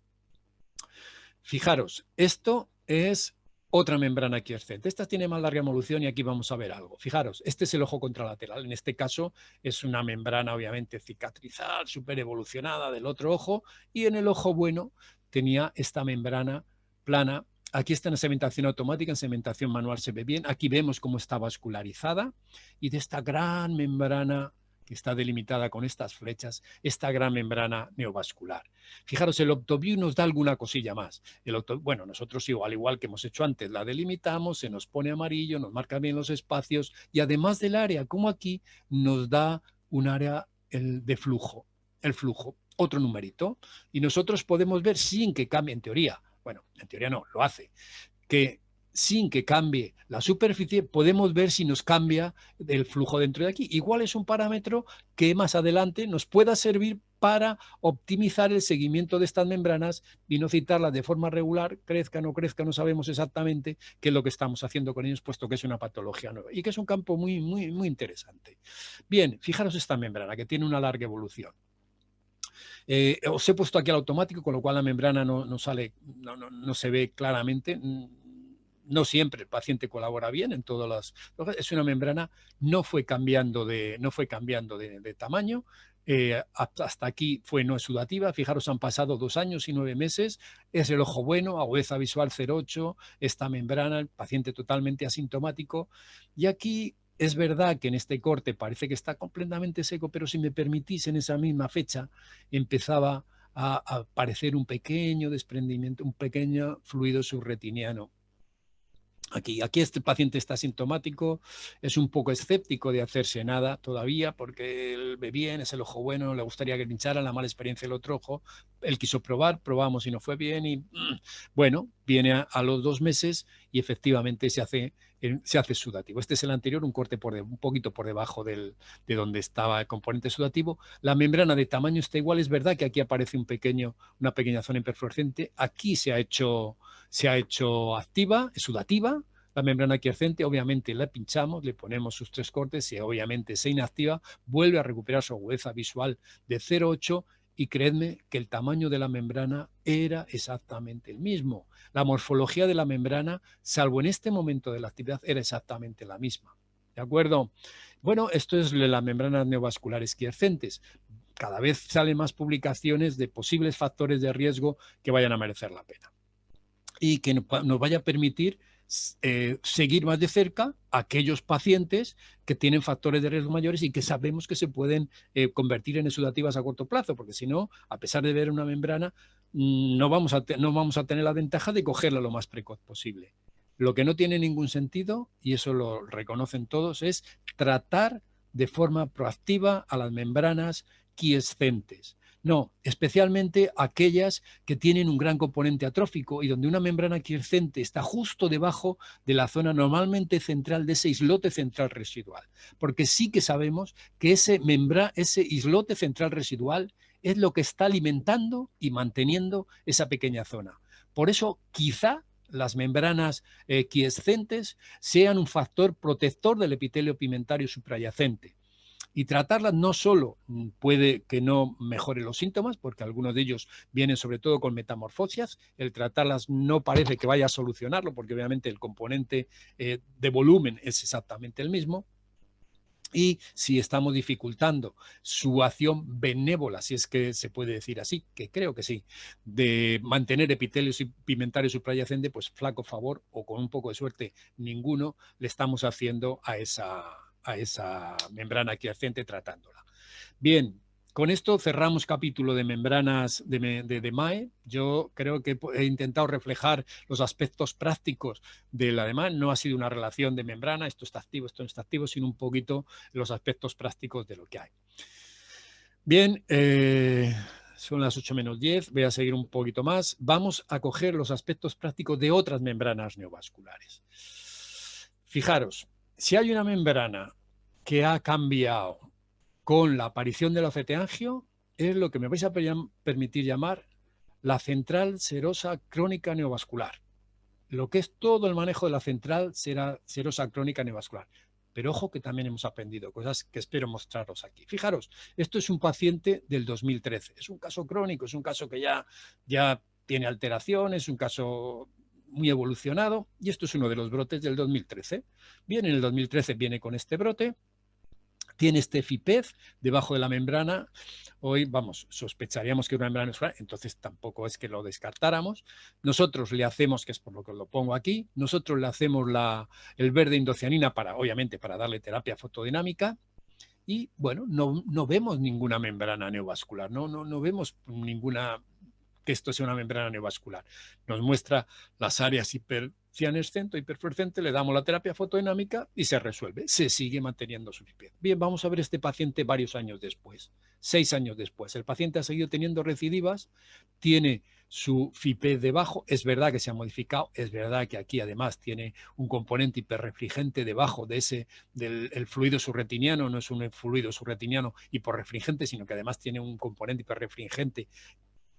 Fijaros, esto es otra membrana quiescente. Esta tiene más larga evolución y aquí vamos a ver algo. Fijaros, este es el ojo contralateral. En este caso es una membrana obviamente cicatrizal, súper evolucionada del otro ojo, y en el ojo bueno tenía esta membrana plana. Aquí está en segmentación automática, en segmentación manual se ve bien. Aquí vemos cómo está vascularizada, y de esta gran membrana que está delimitada con estas flechas, esta gran membrana neovascular. Fijaros, el OptoView nos da alguna cosilla más. Bueno, nosotros al igual que hemos hecho antes, la delimitamos, se nos pone amarillo, nos marca bien los espacios, y además del área, como aquí, nos da un área de flujo, el flujo, otro numerito, y nosotros podemos ver sin que cambie, en teoría, bueno, en teoría no, lo hace, que sin que cambie la superficie, podemos ver si nos cambia el flujo dentro de aquí. Igual es un parámetro que más adelante nos pueda servir para optimizar el seguimiento de estas membranas y no citarlas de forma regular, crezca o no crezca, no sabemos exactamente qué es lo que estamos haciendo con ellos, puesto que es una patología nueva y que es un campo muy, muy, muy interesante. Bien, fijaros esta membrana que tiene una larga evolución. Os he puesto aquí al automático, con lo cual la membrana no se ve claramente. No siempre el paciente colabora bien en todas las... Es una membrana, no fue cambiando de tamaño, hasta aquí fue no exudativa. Fijaros, han pasado 2 años y 9 meses. Es el ojo bueno, agudeza visual 0,8, esta membrana, el paciente totalmente asintomático. Y aquí es verdad que en este corte parece que está completamente seco, pero si me permitís, en esa misma fecha empezaba a aparecer un pequeño desprendimiento, un pequeño fluido subretiniano. Aquí este paciente está sintomático, es un poco escéptico de hacerse nada todavía porque él ve bien, es el ojo bueno, le gustaría que pinchara, la mala experiencia del otro ojo. Él quiso probar, probamos y no fue bien y bueno, viene a los 2 meses y efectivamente se hace sudativo. Este es el anterior, un corte un poquito por debajo de donde estaba el componente sudativo. La membrana de tamaño está igual, es verdad que aquí aparece una pequeña zona hiperfluorescente, aquí se ha hecho activa, sudativa. La membrana quiescente, obviamente la pinchamos, le ponemos sus 3 cortes y obviamente se inactiva, vuelve a recuperar su agudeza visual de 0,8 y creedme que el tamaño de la membrana era exactamente el mismo. La morfología de la membrana, salvo en este momento de la actividad, era exactamente la misma. ¿De acuerdo? Bueno, esto es las membranas neovasculares quiescentes. Cada vez salen más publicaciones de posibles factores de riesgo que vayan a merecer la pena y que nos vaya a permitir seguir más de cerca a aquellos pacientes que tienen factores de riesgo mayores y que sabemos que se pueden convertir en exudativas a corto plazo, porque si no, a pesar de ver una membrana, no vamos a tener la ventaja de cogerla lo más precoz posible. Lo que no tiene ningún sentido, y eso lo reconocen todos, es tratar de forma proactiva a las membranas quiescentes. No, especialmente aquellas que tienen un gran componente atrófico y donde una membrana quiescente está justo debajo de la zona normalmente central de ese islote central residual. Porque sí que sabemos que ese islote central residual es lo que está alimentando y manteniendo esa pequeña zona. Por eso, quizá las membranas quiescentes sean un factor protector del epitelio pigmentario suprayacente. Y tratarlas no solo puede que no mejore los síntomas, porque algunos de ellos vienen sobre todo con metamorfosias, el tratarlas no parece que vaya a solucionarlo, porque obviamente el componente de volumen es exactamente el mismo. Y si estamos dificultando su acción benévola, si es que se puede decir así, que creo que sí, de mantener epitelio pigmentario suprayacente, pues flaco favor, o con un poco de suerte ninguno, le estamos haciendo a esa membrana quiescente tratándola. Bien, con esto cerramos capítulo de membranas de MAE. Yo creo que he intentado reflejar los aspectos prácticos de la de MAE. No ha sido una relación de membrana, esto está activo, esto no está activo, sino un poquito los aspectos prácticos de lo que hay. Bien, son las 8 menos 10, voy a seguir un poquito más. Vamos a coger los aspectos prácticos de otras membranas neovasculares. Fijaros, si hay una membrana que ha cambiado con la aparición del aceteangio, es lo que me vais a permitir llamar la central serosa crónica neovascular. Lo que es todo el manejo de la central serosa crónica neovascular. Pero ojo que también hemos aprendido cosas que espero mostraros aquí. Fijaros, esto es un paciente del 2013. Es un caso crónico, es un caso que ya tiene alteraciones, es un caso muy evolucionado y esto es uno de los brotes del 2013. Bien, en el 2013 viene con este brote. Tiene este FIPEZ debajo de la membrana. Hoy, vamos, sospecharíamos que una membrana neovascular, entonces tampoco es que lo descartáramos. Nosotros le hacemos, que es por lo que lo pongo aquí, nosotros le hacemos el verde indocianina obviamente, para darle terapia fotodinámica. Y bueno, no vemos ninguna membrana neovascular, no vemos ninguna que esto sea una membrana neovascular. Nos muestra las áreas hipercianescente o hiperfluorescente, le damos la terapia fotodinámica y se resuelve. Se sigue manteniendo su FIPEZ. Bien, vamos a ver este paciente varios años después, 6 años después. El paciente ha seguido teniendo recidivas, tiene su FIPEZ debajo, es verdad que se ha modificado, es verdad que aquí además tiene un componente hiperrefringente debajo del fluido subretiniano, no es un fluido subretiniano hiporrefringente, sino que además tiene un componente hiperrefringente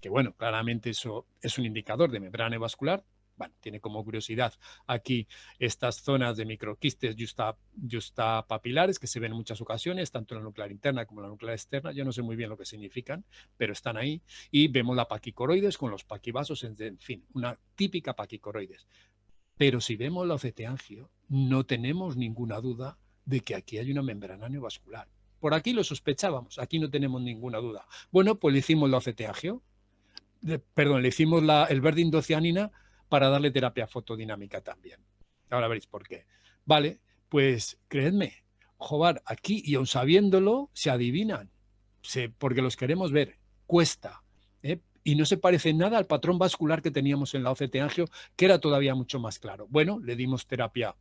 que bueno, claramente eso es un indicador de membrana neovascular. Bueno, tiene como curiosidad aquí estas zonas de microquistes justapapilares que se ven en muchas ocasiones, tanto en la nuclear interna como en la nuclear externa. Yo no sé muy bien lo que significan, pero están ahí. Y vemos la paquicoroides con los paquivasos, en fin, una típica paquicoroides. Pero si vemos la aceteangio, no tenemos ninguna duda de que aquí hay una membrana neovascular. por aquí lo sospechábamos, aquí no tenemos ninguna duda. Bueno, pues le hicimos la ocetiangio, perdón, le hicimos el verde indocianina para darle terapia fotodinámica también. Ahora veréis por qué. Vale, pues creedme, joder, aquí y aun sabiéndolo, se adivinan, porque los queremos ver, cuesta, ¿eh? Y no se parece en nada al patrón vascular que teníamos en la OCT-angio, que era todavía mucho más claro. Bueno, le dimos terapia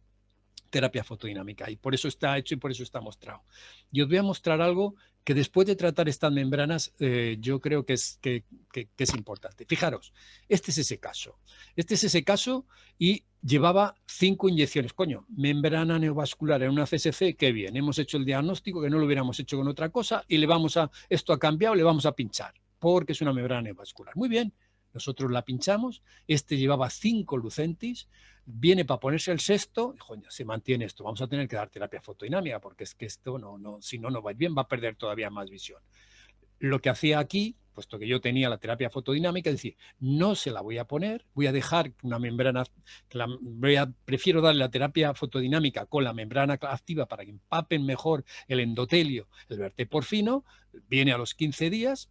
fotodinámica y por eso está hecho y por eso está mostrado. Y os voy a mostrar algo que después de tratar estas membranas yo creo que es importante. Fijaros, este es ese caso. Este es ese caso y llevaba 5 inyecciones. Coño, membrana neovascular en una CSC, qué bien. Hemos hecho el diagnóstico que no lo hubiéramos hecho con otra cosa y esto ha cambiado, le vamos a pinchar porque es una membrana neovascular. Muy bien, nosotros la pinchamos, este llevaba 5 Lucentis, viene para ponerse el sexto, y, coño, se mantiene esto, vamos a tener que dar terapia fotodinámica porque es que esto si no va a ir bien, va a perder todavía más visión. Lo que hacía aquí, puesto que yo tenía la terapia fotodinámica, es decir, no se la voy a poner, voy a dejar una membrana, prefiero darle la terapia fotodinámica con la membrana activa para que empapen mejor el endotelio, el verteporfino, viene a los 15 días,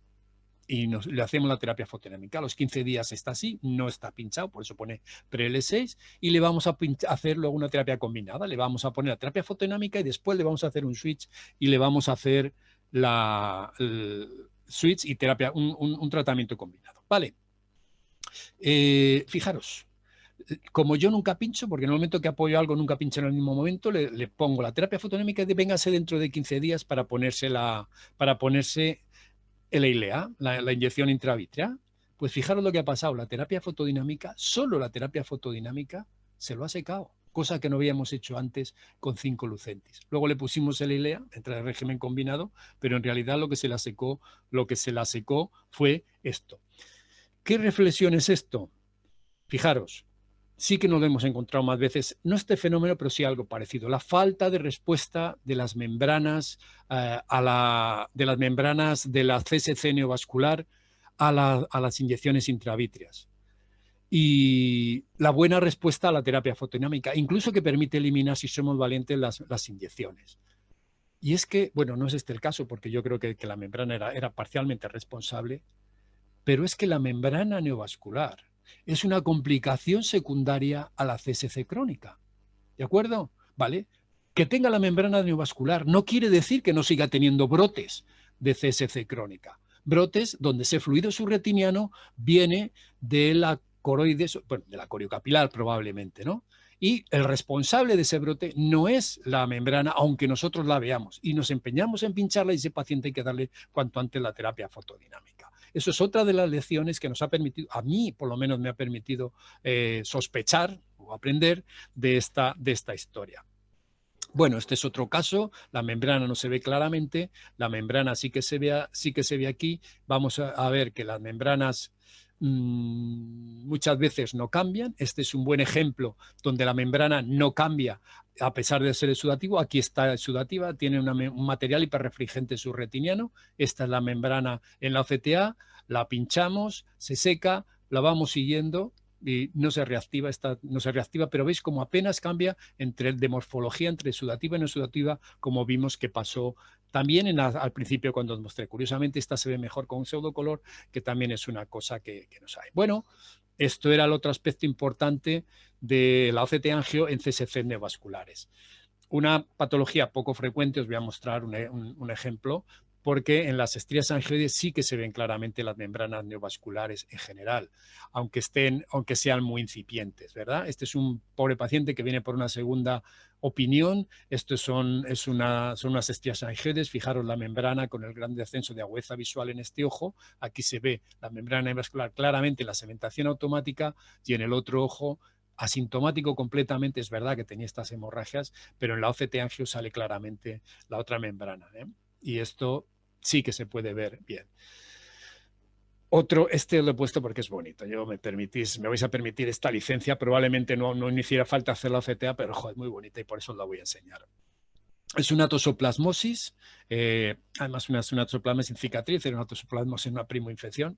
y le hacemos la terapia fotodinámica. A los 15 días está así, no está pinchado, por eso pone pre-L6, y le vamos a hacer luego una terapia combinada. Le vamos a poner la terapia fotodinámica y después le vamos a hacer un switch y le vamos a hacer el switch y terapia, un tratamiento combinado. Vale. Fijaros, como yo nunca pincho, porque en el momento que apoyo algo nunca pincho en el mismo momento, le pongo la terapia fotodinámica y véngase dentro de 15 días para ponerse el EILEA, la inyección intravítrea. Pues fijaros lo que ha pasado, la terapia fotodinámica, solo la terapia fotodinámica se lo ha secado, cosa que no habíamos hecho antes con 5 Lucentis. Luego le pusimos el EILEA, entre el régimen combinado, pero en realidad lo que se la secó fue esto. ¿Qué reflexión es esto? Fijaros, sí que nos lo hemos encontrado más veces, no este fenómeno, pero sí algo parecido. La falta de respuesta de las membranas de la CSC neovascular a las inyecciones intravítreas. Y la buena respuesta a la terapia fotodinámica, incluso que permite eliminar, si somos valientes, las inyecciones. Y es que, bueno, no es este el caso, porque yo creo que la membrana era parcialmente responsable, pero es que la membrana neovascular es una complicación secundaria a la CSC crónica. ¿De acuerdo? ¿Vale? Que tenga la membrana neovascular no quiere decir que no siga teniendo brotes de CSC crónica. Brotes donde ese fluido subretiniano viene de la coroides, bueno, de la coriocapilar probablemente, ¿no? Y el responsable de ese brote no es la membrana, aunque nosotros la veamos. Y nos empeñamos en pincharla y ese paciente hay que darle cuanto antes la terapia fotodinámica. Eso es otra de las lecciones que nos ha permitido, a mí por lo menos me ha permitido sospechar o aprender de esta historia. Bueno, este es otro caso, la membrana no se ve claramente, la membrana sí que se ve aquí. Vamos a ver que las membranas muchas veces no cambian. Este es un buen ejemplo donde la membrana no cambia a pesar de ser exudativo. Aquí está exudativa, tiene un material hiperrefringente subretiniano. Esta es la membrana en la OCTA, la pinchamos, se seca, la vamos siguiendo y no se reactiva, pero veis como apenas cambia de morfología entre exudativa y no exudativa, como vimos que pasó también al principio cuando os mostré. Curiosamente, esta se ve mejor con un pseudocolor, que también es una cosa que nos hay. Bueno, esto era el otro aspecto importante de la OCT-angio en CSC neovasculares. Una patología poco frecuente, os voy a mostrar un ejemplo, porque en las estrías angioides sí que se ven claramente las membranas neovasculares en general, aunque sean muy incipientes, ¿verdad? Este es un pobre paciente que viene por una segunda opinión. Estos son unas estrías angioides. Fijaros la membrana con el gran descenso de agudeza visual en este ojo. Aquí se ve la membrana neovascular claramente en la segmentación automática y en el otro ojo asintomático completamente. Es verdad que tenía estas hemorragias, pero en la OCT-angio sale claramente la otra membrana, ¿eh? Y esto sí que se puede ver bien. Este lo he puesto porque es bonito. Me vais a permitir esta licencia. Probablemente no hiciera falta hacer la OCTA, pero joder, es muy bonita y por eso la voy a enseñar. Es una tosoplasmosis, además una tosoplasmosis sin cicatriz, era una tosoplasmosis en una primoinfección.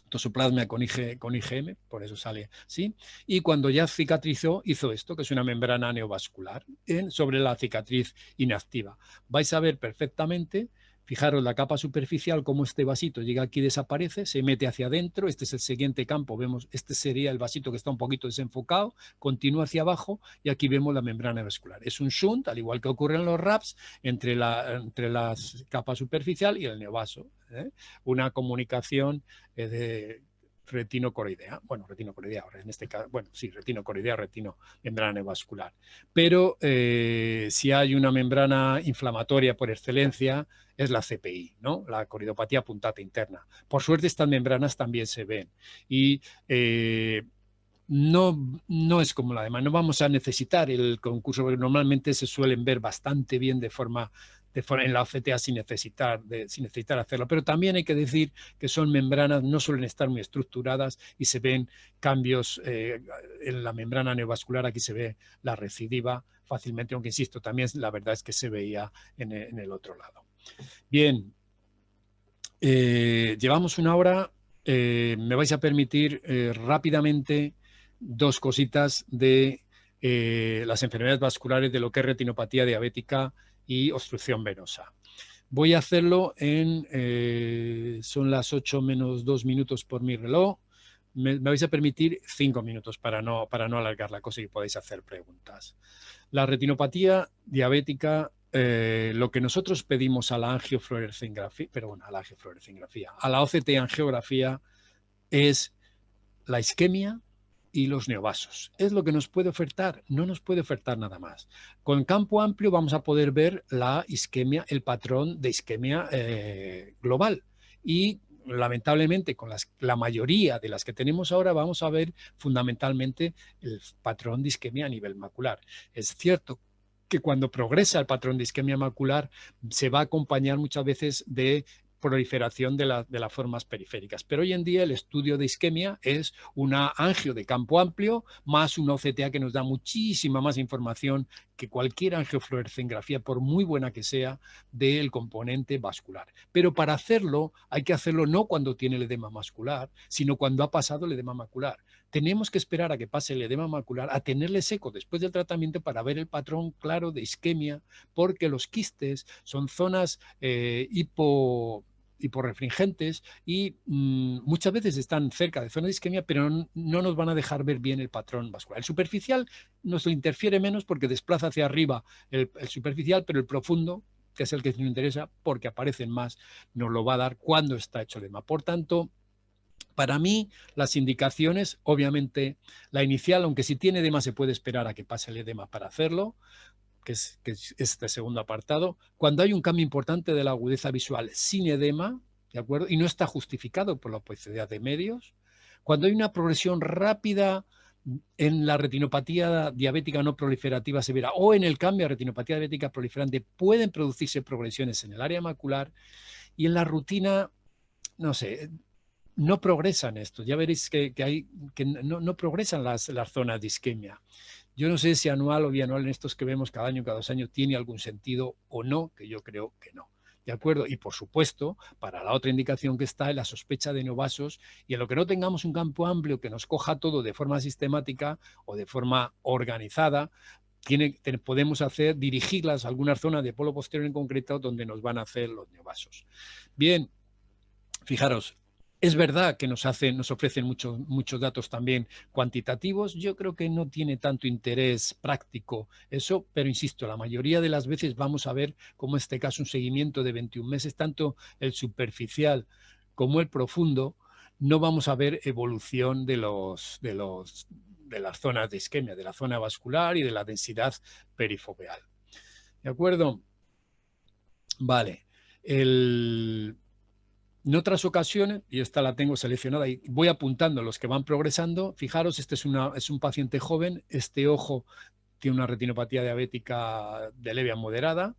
tosoplasmia con IgM, por eso sale así, y cuando ya cicatrizó hizo esto, que es una membrana neovascular sobre la cicatriz inactiva. Vais a ver perfectamente, fijaros la capa superficial, como este vasito llega aquí, desaparece, se mete hacia adentro, este es el siguiente campo, vemos, este sería el vasito que está un poquito desenfocado, continúa hacia abajo y aquí vemos la membrana vascular. Es un shunt, al igual que ocurre en los RAPS, entre la capa superficial y el neovaso. Una comunicación de retinocoroidea, bueno, retinocoroidea, en este caso, bueno, sí, retinocoroidea, membrana neovascular. Pero si hay una membrana inflamatoria por excelencia, es la CPI, ¿no? La coridopatía puntata interna. Por suerte, estas membranas también se ven. Y no es como la demás, no vamos a necesitar el concurso, porque normalmente se suelen ver bastante bien de forma en la OCTA sin necesitar hacerlo. Pero también hay que decir que son membranas, no suelen estar muy estructuradas y se ven cambios en la membrana neovascular. Aquí se ve la recidiva fácilmente, aunque insisto, también la verdad es que se veía en el otro lado. Bien, llevamos una hora. Me vais a permitir rápidamente dos cositas de las enfermedades vasculares de lo que es retinopatía diabética y obstrucción venosa. Voy a hacerlo son las 8 menos 2 minutos por mi reloj. Me vais a permitir 5 minutos para no alargar la cosa y podáis hacer preguntas. La retinopatía diabética, lo que nosotros pedimos a la angiofluorescencia, a la OCT angiografía es la isquemia y los neovasos. Es lo que nos puede ofertar, no nos puede ofertar nada más. Con campo amplio vamos a poder ver la isquemia, el patrón de isquemia global. Y lamentablemente con la mayoría de las que tenemos ahora vamos a ver fundamentalmente el patrón de isquemia a nivel macular. Es cierto que cuando progresa el patrón de isquemia macular se va a acompañar muchas veces de proliferación de las formas periféricas. Pero hoy en día el estudio de isquemia es una angio de campo amplio más una OCTA que nos da muchísima más información que cualquier angiofluorescencia, por muy buena que sea, del componente vascular. Pero para hacerlo hay que hacerlo no cuando tiene el edema vascular, sino cuando ha pasado el edema macular. Tenemos que esperar a que pase el edema macular, a tenerle seco después del tratamiento para ver el patrón claro de isquemia, porque los quistes son zonas hiporrefringentes y muchas veces están cerca de zona de isquemia, pero no nos van a dejar ver bien el patrón vascular. El superficial nos lo interfiere menos porque desplaza hacia arriba el superficial, pero el profundo, que es el que nos interesa porque aparecen más, nos lo va a dar cuando está hecho el edema. Por tanto, para mí, las indicaciones, obviamente, la inicial, aunque si tiene edema se puede esperar a que pase el edema para hacerlo, que es este segundo apartado. Cuando hay un cambio importante de la agudeza visual sin edema, ¿de acuerdo? Y no está justificado por la opacidad de medios. Cuando hay una progresión rápida en la retinopatía diabética no proliferativa severa o en el cambio a retinopatía diabética proliferante, pueden producirse progresiones en el área macular y en la rutina, no sé, no progresan esto. Ya veréis que no progresan las zonas de isquemia. Yo no sé si anual o bianual en estos que vemos cada año, cada 2 años, tiene algún sentido o no, que yo creo que no. ¿De acuerdo? Y por supuesto, para la otra indicación que está en la sospecha de neovasos y en lo que no tengamos un campo amplio que nos coja todo de forma sistemática o de forma organizada, podemos dirigirlas a alguna zona de polo posterior en concreto donde nos van a hacer los neovasos. Bien, fijaros. Es verdad que nos ofrecen muchos datos también cuantitativos. Yo creo que no tiene tanto interés práctico eso, pero insisto, la mayoría de las veces vamos a ver, como en este caso, un seguimiento de 21 meses, tanto el superficial como el profundo, no vamos a ver evolución de las zonas de isquemia, de la zona vascular y de la densidad perifoveal. ¿De acuerdo? Vale. En otras ocasiones, y esta la tengo seleccionada y voy apuntando los que van progresando, fijaros, este es un paciente joven, este ojo tiene una retinopatía diabética de leve a moderada,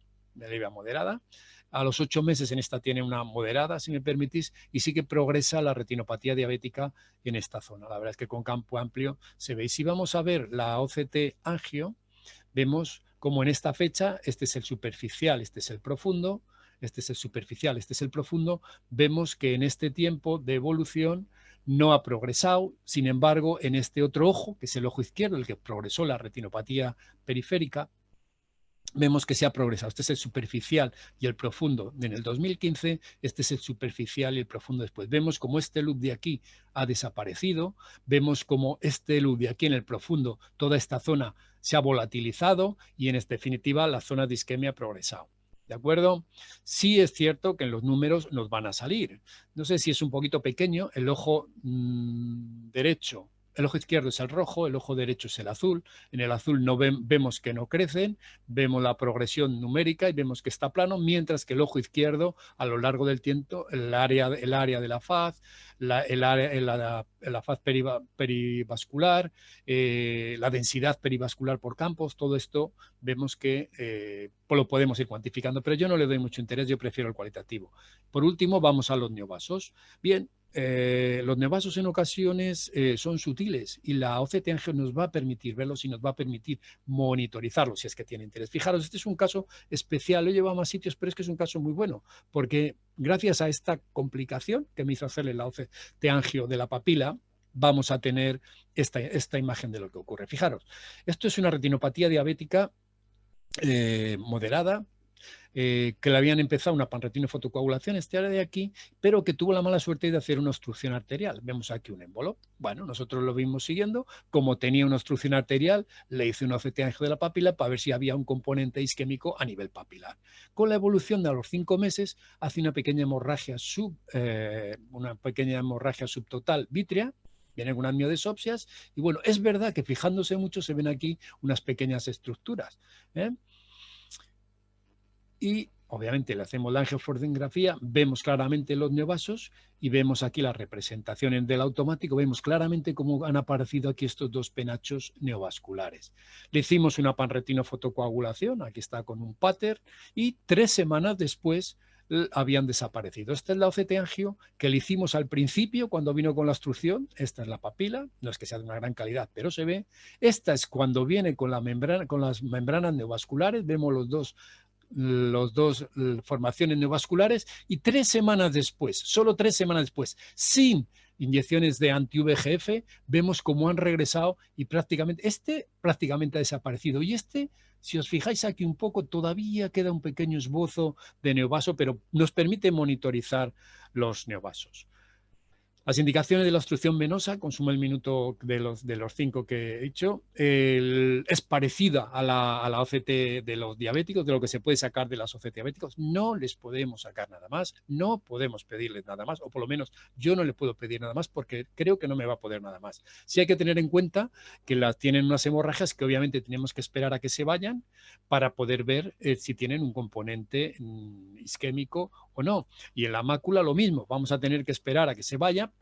a los 8 meses en esta tiene una moderada, si me permitís, y sí que progresa la retinopatía diabética en esta zona. La verdad es que con campo amplio se ve. Y si vamos a ver la OCT angio, vemos como en esta fecha, este es el superficial, este es el profundo, este es el superficial, este es el profundo, vemos que en este tiempo de evolución no ha progresado. Sin embargo, en este otro ojo, que es el ojo izquierdo, el que progresó la retinopatía periférica, vemos que se ha progresado. Este es el superficial y el profundo en el 2015, este es el superficial y el profundo después. Vemos como este loop de aquí ha desaparecido, vemos como este loop de aquí en el profundo, toda esta zona se ha volatilizado y en definitiva la zona de isquemia ha progresado. ¿De acuerdo? Sí es cierto que en los números nos van a salir. No sé si es un poquito pequeño, el ojo derecho. El ojo izquierdo es el rojo, el ojo derecho es el azul. En el azul no vemos que no crecen, vemos la progresión numérica y vemos que está plano, mientras que el ojo izquierdo, a lo largo del tiempo, el área de la faz, la faz perivascular, la densidad perivascular por campos, todo esto vemos que lo podemos ir cuantificando, pero yo no le doy mucho interés, yo prefiero el cualitativo. Por último, vamos a los neovasos. Bien, los neovasos en ocasiones son sutiles y la OCT angio nos va a permitir verlos y nos va a permitir monitorizarlos si es que tiene interés. Fijaros, este es un caso especial, lo he llevado a más sitios, pero es que es un caso muy bueno, porque gracias a esta complicación que me hizo hacerle la OCT angio de la papila, vamos a tener esta imagen de lo que ocurre. Fijaros, esto es una retinopatía diabética moderada, que le habían empezado una panretinofotocoagulación, este área de aquí, pero que tuvo la mala suerte de hacer una obstrucción arterial. Vemos aquí un émbolo. Bueno, nosotros lo vimos siguiendo. Como tenía una obstrucción arterial, le hice un OCT angio de la papila para ver si había un componente isquémico a nivel papilar. Con la evolución de a los 5 meses, hace una pequeña hemorragia subtotal vítrea, viene con unas miodesopsias, y bueno, es verdad que fijándose mucho se ven aquí unas pequeñas estructuras, ¿eh? Y obviamente le hacemos la angiofluorescencia, vemos claramente los neovasos y vemos aquí las representaciones del automático, vemos claramente cómo han aparecido aquí estos dos penachos neovasculares. Le hicimos una panretinofotocoagulación, aquí está con un pater, y 3 semanas después habían desaparecido. Esta es la OCT angio que le hicimos al principio cuando vino con la obstrucción. Esta es la papila, no es que sea de una gran calidad, pero se ve. Esta es cuando viene con las membranas neovasculares, vemos los dos formaciones neovasculares y 3 semanas después, solo 3 semanas después, sin inyecciones de anti-VEGF, vemos cómo han regresado y prácticamente ha desaparecido. Y si os fijáis aquí un poco, todavía queda un pequeño esbozo de neovaso, pero nos permite monitorizar los neovasos. Las indicaciones de la obstrucción venosa, consumo el minuto de los 5 que he dicho, es parecida a la OCT de los diabéticos, de lo que se puede sacar de las OCT diabéticos. No les podemos sacar nada más, no podemos pedirles nada más, o por lo menos yo no le puedo pedir nada más porque creo que no me va a poder nada más. Sí hay que tener en cuenta que tienen unas hemorragias que obviamente tenemos que esperar a que se vayan para poder ver si tienen un componente isquémico o no. Y en la mácula lo mismo, vamos a tener que esperar a que se vaya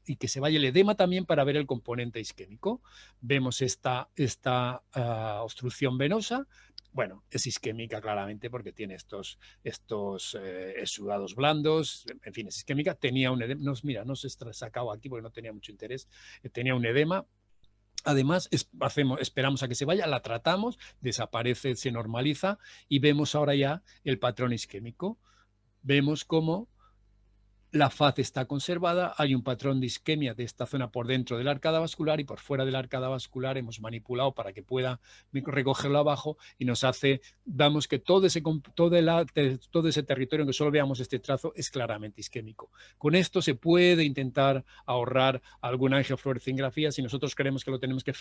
y que se vaya el edema también para ver el componente isquémico. Vemos esta obstrucción venosa. Bueno, es isquémica claramente porque tiene estos exudados blandos, en fin, es isquémica. Tenía un edema, no se ha sacado aquí porque no tenía mucho interés, tenía un edema. Además, esperamos a que se vaya, la tratamos, desaparece, se normaliza y vemos ahora ya el patrón isquémico. Vemos cómo la faz está conservada, hay un patrón de isquemia de esta zona por dentro de la arcada vascular y por fuera de la arcada vascular hemos manipulado para que pueda recogerlo abajo y damos que todo ese territorio, que solo veamos este trazo, es claramente isquémico. Con esto se puede intentar ahorrar alguna angiofluorescencia. Si nosotros creemos que lo tenemos que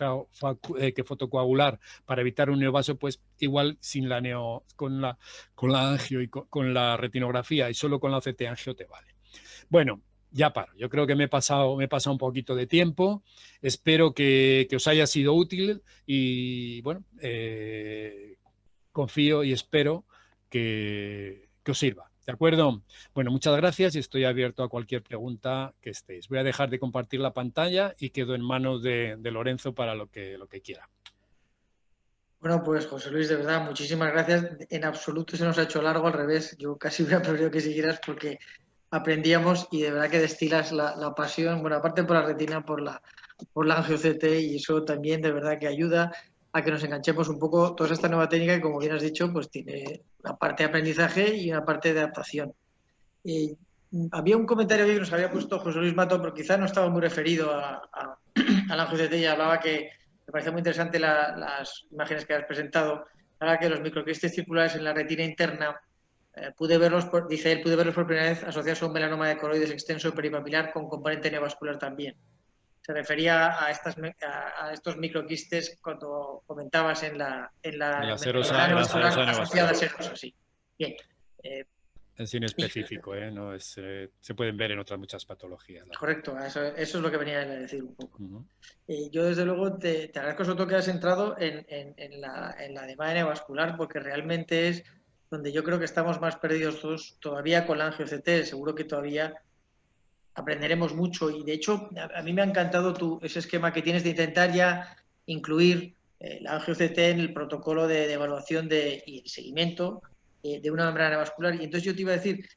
fotocoagular para evitar un neovaso, pues igual con la angio y con la retinografía y solo con la OCT angio te vale. Bueno, ya paro. Yo creo que me he pasado un poquito de tiempo. Espero que os haya sido útil y bueno, confío y espero que os sirva. ¿De acuerdo? Bueno, muchas gracias y estoy abierto a cualquier pregunta que estéis. Voy a dejar de compartir la pantalla y quedo en manos de Lorenzo para lo que quiera. Bueno, pues José Luis, de verdad, muchísimas gracias. En absoluto se nos ha hecho largo, al revés. Yo casi hubiera preferido que siguieras porque aprendíamos y de verdad que destilas la pasión, bueno, aparte por la retina, por la angio-CT, y eso también de verdad que ayuda a que nos enganchemos un poco toda esta nueva técnica que, como bien has dicho, pues tiene una parte de aprendizaje y una parte de adaptación. había un comentario que nos había puesto José Luis Mato, pero quizás no estaba muy referido al ANGIOCT y hablaba que me parecía muy interesante las imágenes que has presentado. Hablaba que los microquistes circulares en la retina interna, dice él, pude verlos por primera vez asociados a un melanoma de coroides extenso peripapilar con componente neovascular también. Se refería a estos microquistes cuando comentabas en la En la enfermedad serosa, en la neovascular serosa asociada a neovascular. serosa, sí. Bien. Eh, Es inespecífico, ¿eh? No es, se pueden ver en otras muchas patologías. Correcto, eso es lo que venía a decir un poco. Uh-huh. Yo, desde luego, te agradezco sobre todo que has entrado en la de manera vascular, porque realmente es donde yo creo que estamos más perdidos todos todavía con la angio-CT. Seguro que todavía aprenderemos mucho y, de hecho, a mí me ha encantado ese esquema que tienes de intentar ya incluir la angio-CT en el protocolo de evaluación y el seguimiento de una membrana vascular. Y entonces yo te iba a decir,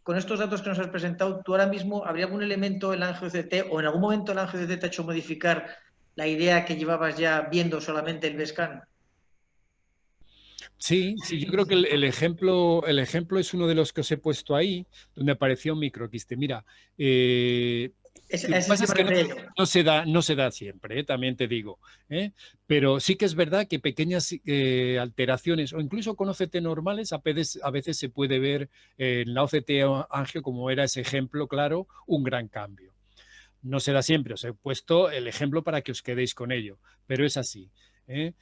con estos datos que nos has presentado, ¿tú ahora mismo habría algún elemento en la angio-CT o en algún momento la angio-CT te ha hecho modificar la idea que llevabas ya viendo solamente el BESCAN? Sí, sí, yo creo que el ejemplo es uno de los que os he puesto ahí, donde aparecía un microquiste. Mira, lo que Ese es pasa el que es me que refería yo. no se da siempre, también te digo. Pero sí que es verdad que pequeñas alteraciones o incluso con OCT normales a veces se puede ver en la OCT angio, como era ese ejemplo claro, un gran cambio. No se da siempre, os he puesto el ejemplo para que os quedéis con ello, pero es así. ¿eh?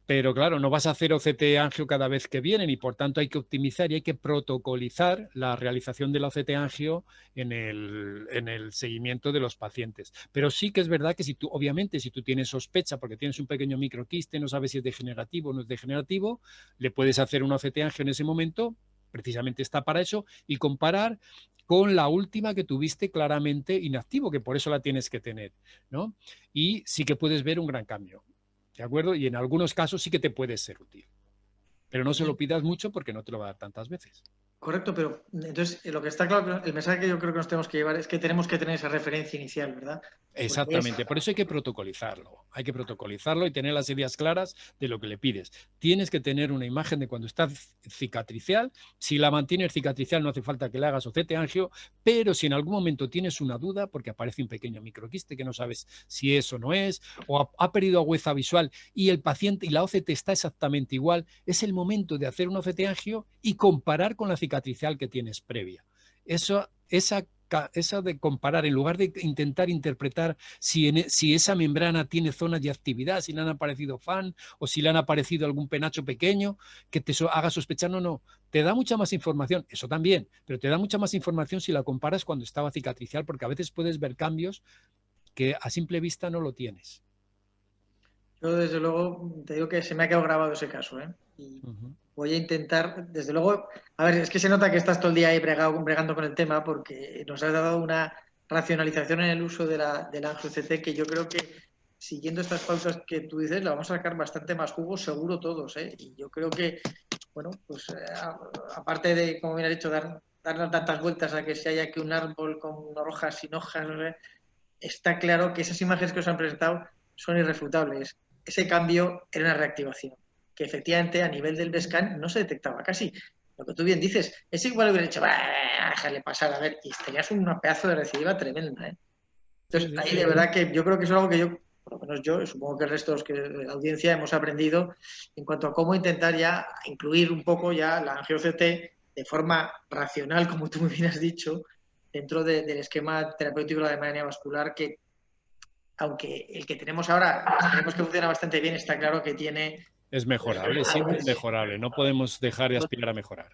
Pero claro, no vas a hacer OCT angio cada vez que vienen y por tanto hay que optimizar y hay que protocolizar la realización del OCT angio en el seguimiento de los pacientes. Pero sí que es verdad que si tú, obviamente, si tú tienes sospecha porque tienes un pequeño microquiste, no sabes si es degenerativo o no es degenerativo, le puedes hacer un OCT angio en ese momento, precisamente está para eso, y comparar con la última que tuviste claramente inactivo, que por eso la tienes que tener, ¿no? Y sí que puedes ver un gran cambio. ¿De acuerdo? Y en algunos casos sí que te puede ser útil. Pero no se lo pidas mucho porque no te lo va a dar tantas veces. Correcto, pero entonces lo que está claro, el mensaje que yo creo que nos tenemos que llevar es que tenemos que tener esa referencia inicial, ¿verdad? Porque Exactamente, por eso hay que protocolizarlo. Hay que protocolizarlo y tener las ideas claras de lo que le pides. Tienes que tener una imagen de cuando está cicatricial. Si la mantienes cicatricial no hace falta que le hagas OCT angio, pero si en algún momento tienes una duda porque aparece un pequeño microquiste que no sabes si es o no es, o ha perdido agudeza visual y el paciente y la OCT está exactamente igual, es el momento de hacer un OCT angio y comparar con la cicatricial que tienes previa. Esa de comparar, en lugar de intentar interpretar si esa membrana tiene zonas de actividad, si le han aparecido fan o si le han aparecido algún penacho pequeño que te haga sospechar, no, te da mucha más información, eso también, pero te da mucha más información si la comparas cuando estaba cicatricial, porque a veces puedes ver cambios que a simple vista no lo tienes. yo, desde luego, te digo que se me ha quedado grabado ese caso, ¿eh? Y voy a intentar, desde luego, a ver, es que se nota que estás todo el día ahí bregando con el tema porque nos has dado una racionalización en el uso del ANGIO-CT que yo creo que, siguiendo estas pautas que tú dices, la vamos a sacar bastante más jugo seguro todos, ¿eh? Y yo creo que, bueno, pues aparte de, como bien has dicho, darle tantas vueltas a que si haya que un árbol con hojas sin hojas, ¿no? Está claro que esas imágenes que os han presentado son irrefutables. Ese cambio era una reactivación, que efectivamente a nivel del BESCAN no se detectaba casi. Lo que tú bien dices, es igual hubiera dicho, déjale pasar, a ver, y tenías una pedazo de recidiva tremenda. ¿eh? Sí, Entonces, sí. ahí de verdad que yo creo que es algo que yo, por lo menos yo, y supongo que el resto de la audiencia hemos aprendido en cuanto a cómo intentar ya incluir un poco ya la angio-CT de forma racional, como tú muy bien has dicho, dentro del esquema terapéutico de la manera vascular que, aunque el que tenemos ahora creemos que funciona bastante bien, está claro que tiene... Es mejorable, siempre es mejorable. No podemos dejar de aspirar a mejorar.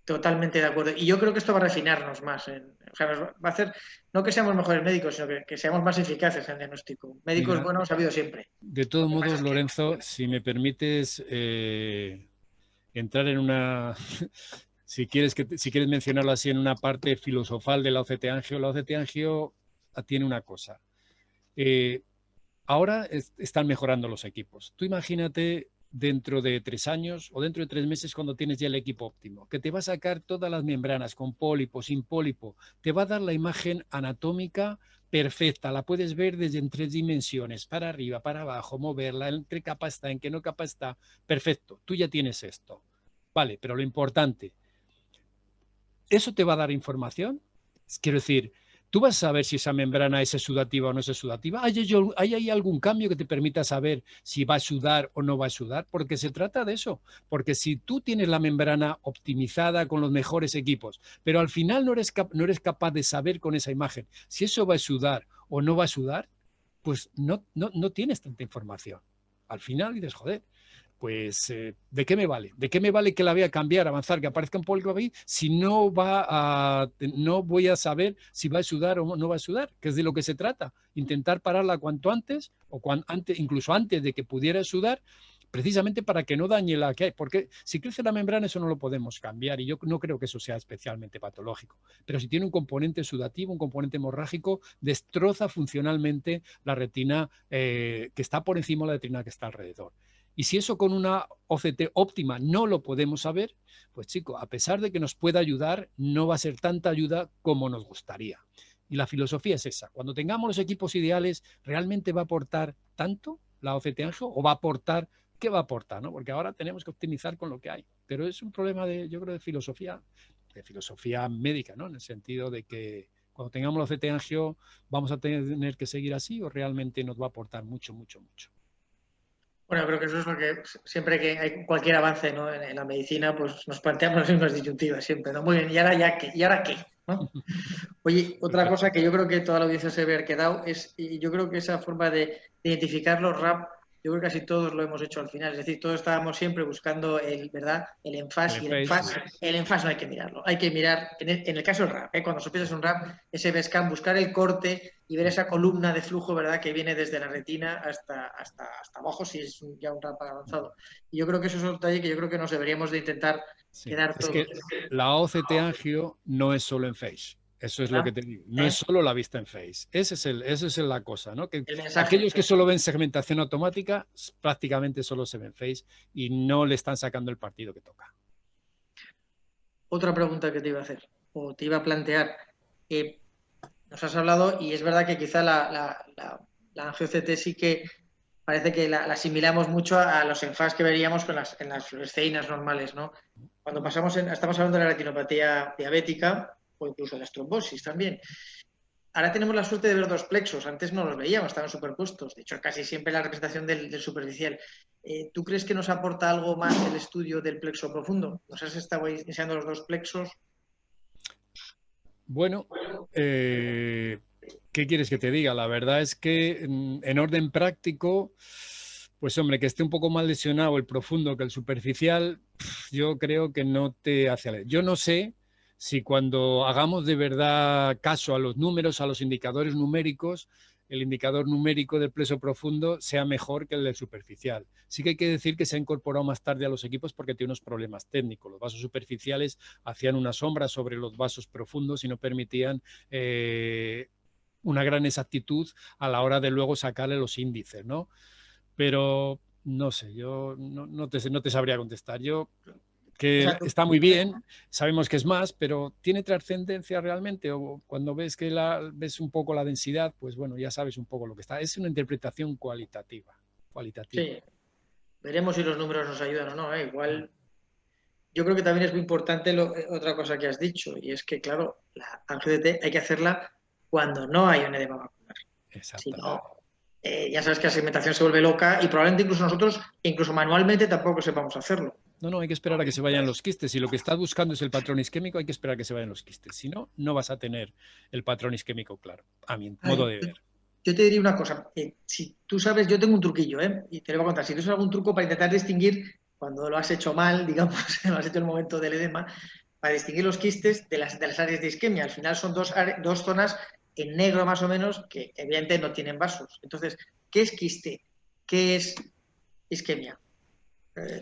Totalmente de acuerdo. Y yo creo que esto va a refinarnos más. O sea, nos va a hacer, no que seamos mejores médicos, sino que seamos más eficaces en el diagnóstico. Médicos Mira, buenos ha habido siempre. de Lo todos que pasa modos, es que... Lorenzo, si me permites entrar en una, si quieres mencionarlo así, en una parte filosofal de la OCT Angio, la OCT Angio tiene una cosa. Ahora están mejorando los equipos. Tú imagínate dentro de 3 años o dentro de 3 meses cuando tienes ya el equipo óptimo, que te va a sacar todas las membranas con pólipo, sin pólipo, te va a dar la imagen anatómica perfecta, la puedes ver desde en 3 dimensiones, para arriba, para abajo, moverla, en qué capa está, en qué no capa está, perfecto, tú ya tienes esto. Vale, pero lo importante, ¿eso te va a dar información? Quiero decir, tú vas a saber si esa membrana es exudativa o no es exudativa. ¿Hay algún cambio que te permita saber si va a sudar o no va a sudar? Porque se trata de eso. Porque si tú tienes la membrana optimizada con los mejores equipos, pero al final no eres capaz de saber con esa imagen si eso va a sudar o no va a sudar, pues no tienes tanta información. Al final dices, joder, pues ¿de qué me vale? ¿De qué me vale que la voy a cambiar, avanzar, que aparezca un poco ahí, si no voy a saber si va a sudar o no va a sudar? Que es de lo que se trata. Intentar pararla cuanto antes, o incluso antes de que pudiera sudar, precisamente para que no dañe la que hay. Porque si crece la membrana, eso no lo podemos cambiar, y yo no creo que eso sea especialmente patológico. Pero si tiene un componente sudativo, un componente hemorrágico, destroza funcionalmente la retina que está por encima de la retina que está alrededor. Y si eso con una OCT óptima no lo podemos saber, pues chico, a pesar de que nos pueda ayudar, no va a ser tanta ayuda como nos gustaría. Y la filosofía es esa. Cuando tengamos los equipos ideales, ¿realmente va a aportar tanto la OCT Angio o va a aportar? ¿Qué va a aportar? ¿No? Porque ahora tenemos que optimizar con lo que hay. Pero es un problema yo creo, de filosofía médica, ¿no? En el sentido de que cuando tengamos la OCT Angio, ¿vamos a tener que seguir así o realmente nos va a aportar mucho, mucho, mucho? Bueno, creo que eso es lo que siempre que hay cualquier avance, ¿no? en la medicina, pues nos planteamos las mismas disyuntivas siempre, ¿no? Muy bien, ¿y ahora ya qué? ¿Y ahora qué? ¿No? Oye, otra cosa que yo creo que toda la audiencia se ve quedado es, y yo creo que esa forma de identificar los RAP, yo creo que casi todos lo hemos hecho al final. Es decir, todos estábamos siempre buscando ¿verdad? El enfás, y el enfás no hay que mirarlo. Hay que mirar, en el caso del RAP, cuando sospechas un RAP, ese BESCAN, buscar el corte y ver esa columna de flujo, ¿verdad? Que viene desde la retina hasta abajo, si es ya un RAP avanzado. Y yo creo que eso es un detalle que yo creo que nos deberíamos de intentar quedar todos. Es que la OCT angio no es solo en face. Eso es lo que te digo. No es solo la vista en face. Esa es la cosa, ¿no? Que aquellos que solo ven segmentación automática prácticamente solo se ven face y no le están sacando el partido que toca. Otra pregunta que te iba a hacer, o te iba a plantear. Nos has hablado, y es verdad que quizá la angio-CT sí que parece que la asimilamos mucho a los enfás que veríamos en las fluoresceinas normales, ¿no? Cuando estamos hablando de la retinopatía diabética o incluso de las trombosis también. Ahora tenemos la suerte de ver dos plexos, antes no los veíamos, estaban superpuestos, de hecho casi siempre la representación del superficial. ¿Tú crees que nos aporta algo más el estudio del plexo profundo? ¿Nos has estado enseñando los dos plexos? Bueno, ¿qué quieres que te diga? La verdad es que en orden práctico, pues hombre, que esté un poco más lesionado el profundo que el superficial, yo creo que no te hace. Yo no sé si cuando hagamos de verdad caso a los números, a los indicadores numéricos, el indicador numérico del plexo profundo sea mejor que el del superficial. Sí que hay que decir que se ha incorporado más tarde a los equipos porque tiene unos problemas técnicos. Los vasos superficiales hacían una sombra sobre los vasos profundos y no permitían una gran exactitud a la hora de luego sacarle los índices, ¿no? Pero no sé, yo no te sabría contestar. Yo que está muy bien, sabemos que es más, pero ¿tiene trascendencia realmente? O cuando ves que ves un poco la densidad, pues bueno, ya sabes un poco lo que está. Es una interpretación cualitativa. Sí, veremos si los números nos ayudan o no. Igual, yo creo que también es muy importante otra cosa que has dicho, y es que, claro, la angio-DT hay que hacerla cuando no hay un edema macular. Si no, ya sabes que la segmentación se vuelve loca y probablemente incluso nosotros, incluso manualmente, tampoco sepamos hacerlo. No, hay que esperar a que se vayan los quistes. Si lo que estás buscando es el patrón isquémico, hay que esperar a que se vayan los quistes. Si no, no vas a tener el patrón isquémico claro, a mi modo de ver. Yo te diría una cosa. Si tú sabes, yo tengo un truquillo, y te lo voy a contar. Si tú sabes algún truco para intentar distinguir cuando lo has hecho mal, digamos, lo has hecho en el momento del edema, para distinguir los quistes de las áreas de isquemia. Al final son dos zonas en negro más o menos que evidentemente no tienen vasos. Entonces, ¿qué es quiste? ¿Qué es isquemia?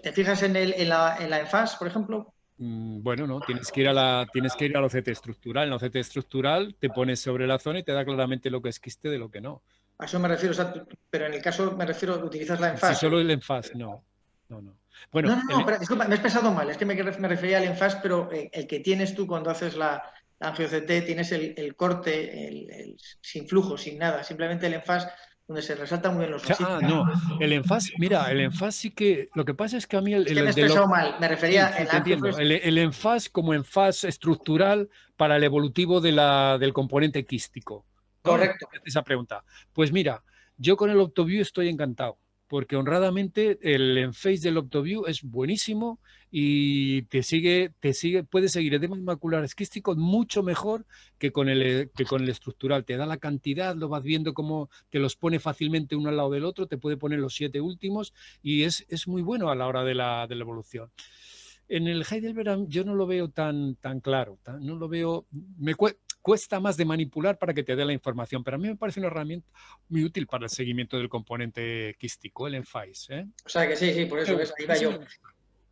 ¿Te fijas en la enfás, por ejemplo? Bueno, no, tienes que ir a la OCT estructural. En la OCT estructural te pones sobre la zona y te da claramente lo que es quiste de lo que no. A eso me refiero, o sea, pero en el caso me refiero, utilizas la enfás. Si solo el enfás, no. Bueno, pero, disculpa, me he expresado mal, es que me refería al enfás, pero el que tienes tú cuando haces la angio-CT, tienes el corte sin flujo, sin nada, simplemente el enfás donde se resaltan muy bien los vasijas. No, el enfás, mira, el enfás sí que, lo que pasa es que a mí Es que me he expresado mal, me refería sí, el te entiendo. El enfás como enfás estructural para el evolutivo del componente quístico, ¿no? correcto. Entonces, esa pregunta. Pues mira, yo con el OptoView estoy encantado, porque honradamente el Enphase del OptoView es buenísimo y puede seguir edemas maculares quísticos mucho mejor que con el estructural. Te da la cantidad, lo vas viendo como te los pone fácilmente uno al lado del otro, te puede poner los 7 últimos y es muy bueno a la hora de la evolución. En el Heidelberg yo no lo veo tan claro, no lo veo, cuesta más de manipular para que te dé la información, pero a mí me parece una herramienta muy útil para el seguimiento del componente quístico, el Enphase. ¿Eh? O sea que sí, por eso, ¿ves? Ahí va yo.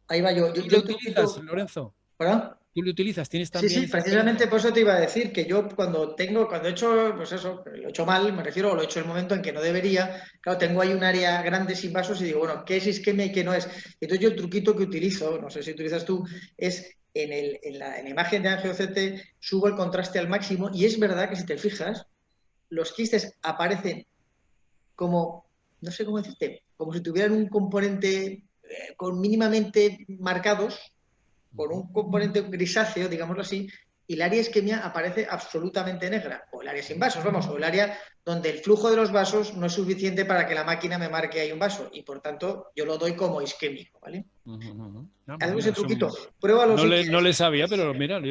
Ahí va yo. ¿Tú Yo lo el utilizas, truquito, Lorenzo? ¿verdad? ¿Tú lo utilizas? ¿Tienes Sí, también sí, esa experiencia? precisamente por eso te iba a decir que yo cuando he hecho, pues eso, lo he hecho mal, me refiero, o lo he hecho en el momento en que no debería, claro, tengo ahí un área grande sin vasos y digo, bueno, ¿qué es isquemia y qué no es? Entonces yo el truquito que utilizo, no sé si utilizas tú, es en la imagen de AngioCT subo el contraste al máximo y es verdad que si te fijas, los quistes aparecen como, no sé cómo decirte, como si tuvieran un componente con mínimamente marcados con un componente grisáceo, digámoslo así, y el área isquemia aparece absolutamente negra, o el área sin vasos, vamos, o el área donde el flujo de los vasos no es suficiente para que la máquina me marque ahí un vaso, y por tanto yo lo doy como isquémico, ¿vale? No, pues Hacemos mira, ese truquito, pruébalo si no quieres. le sabía, pero mira, Pues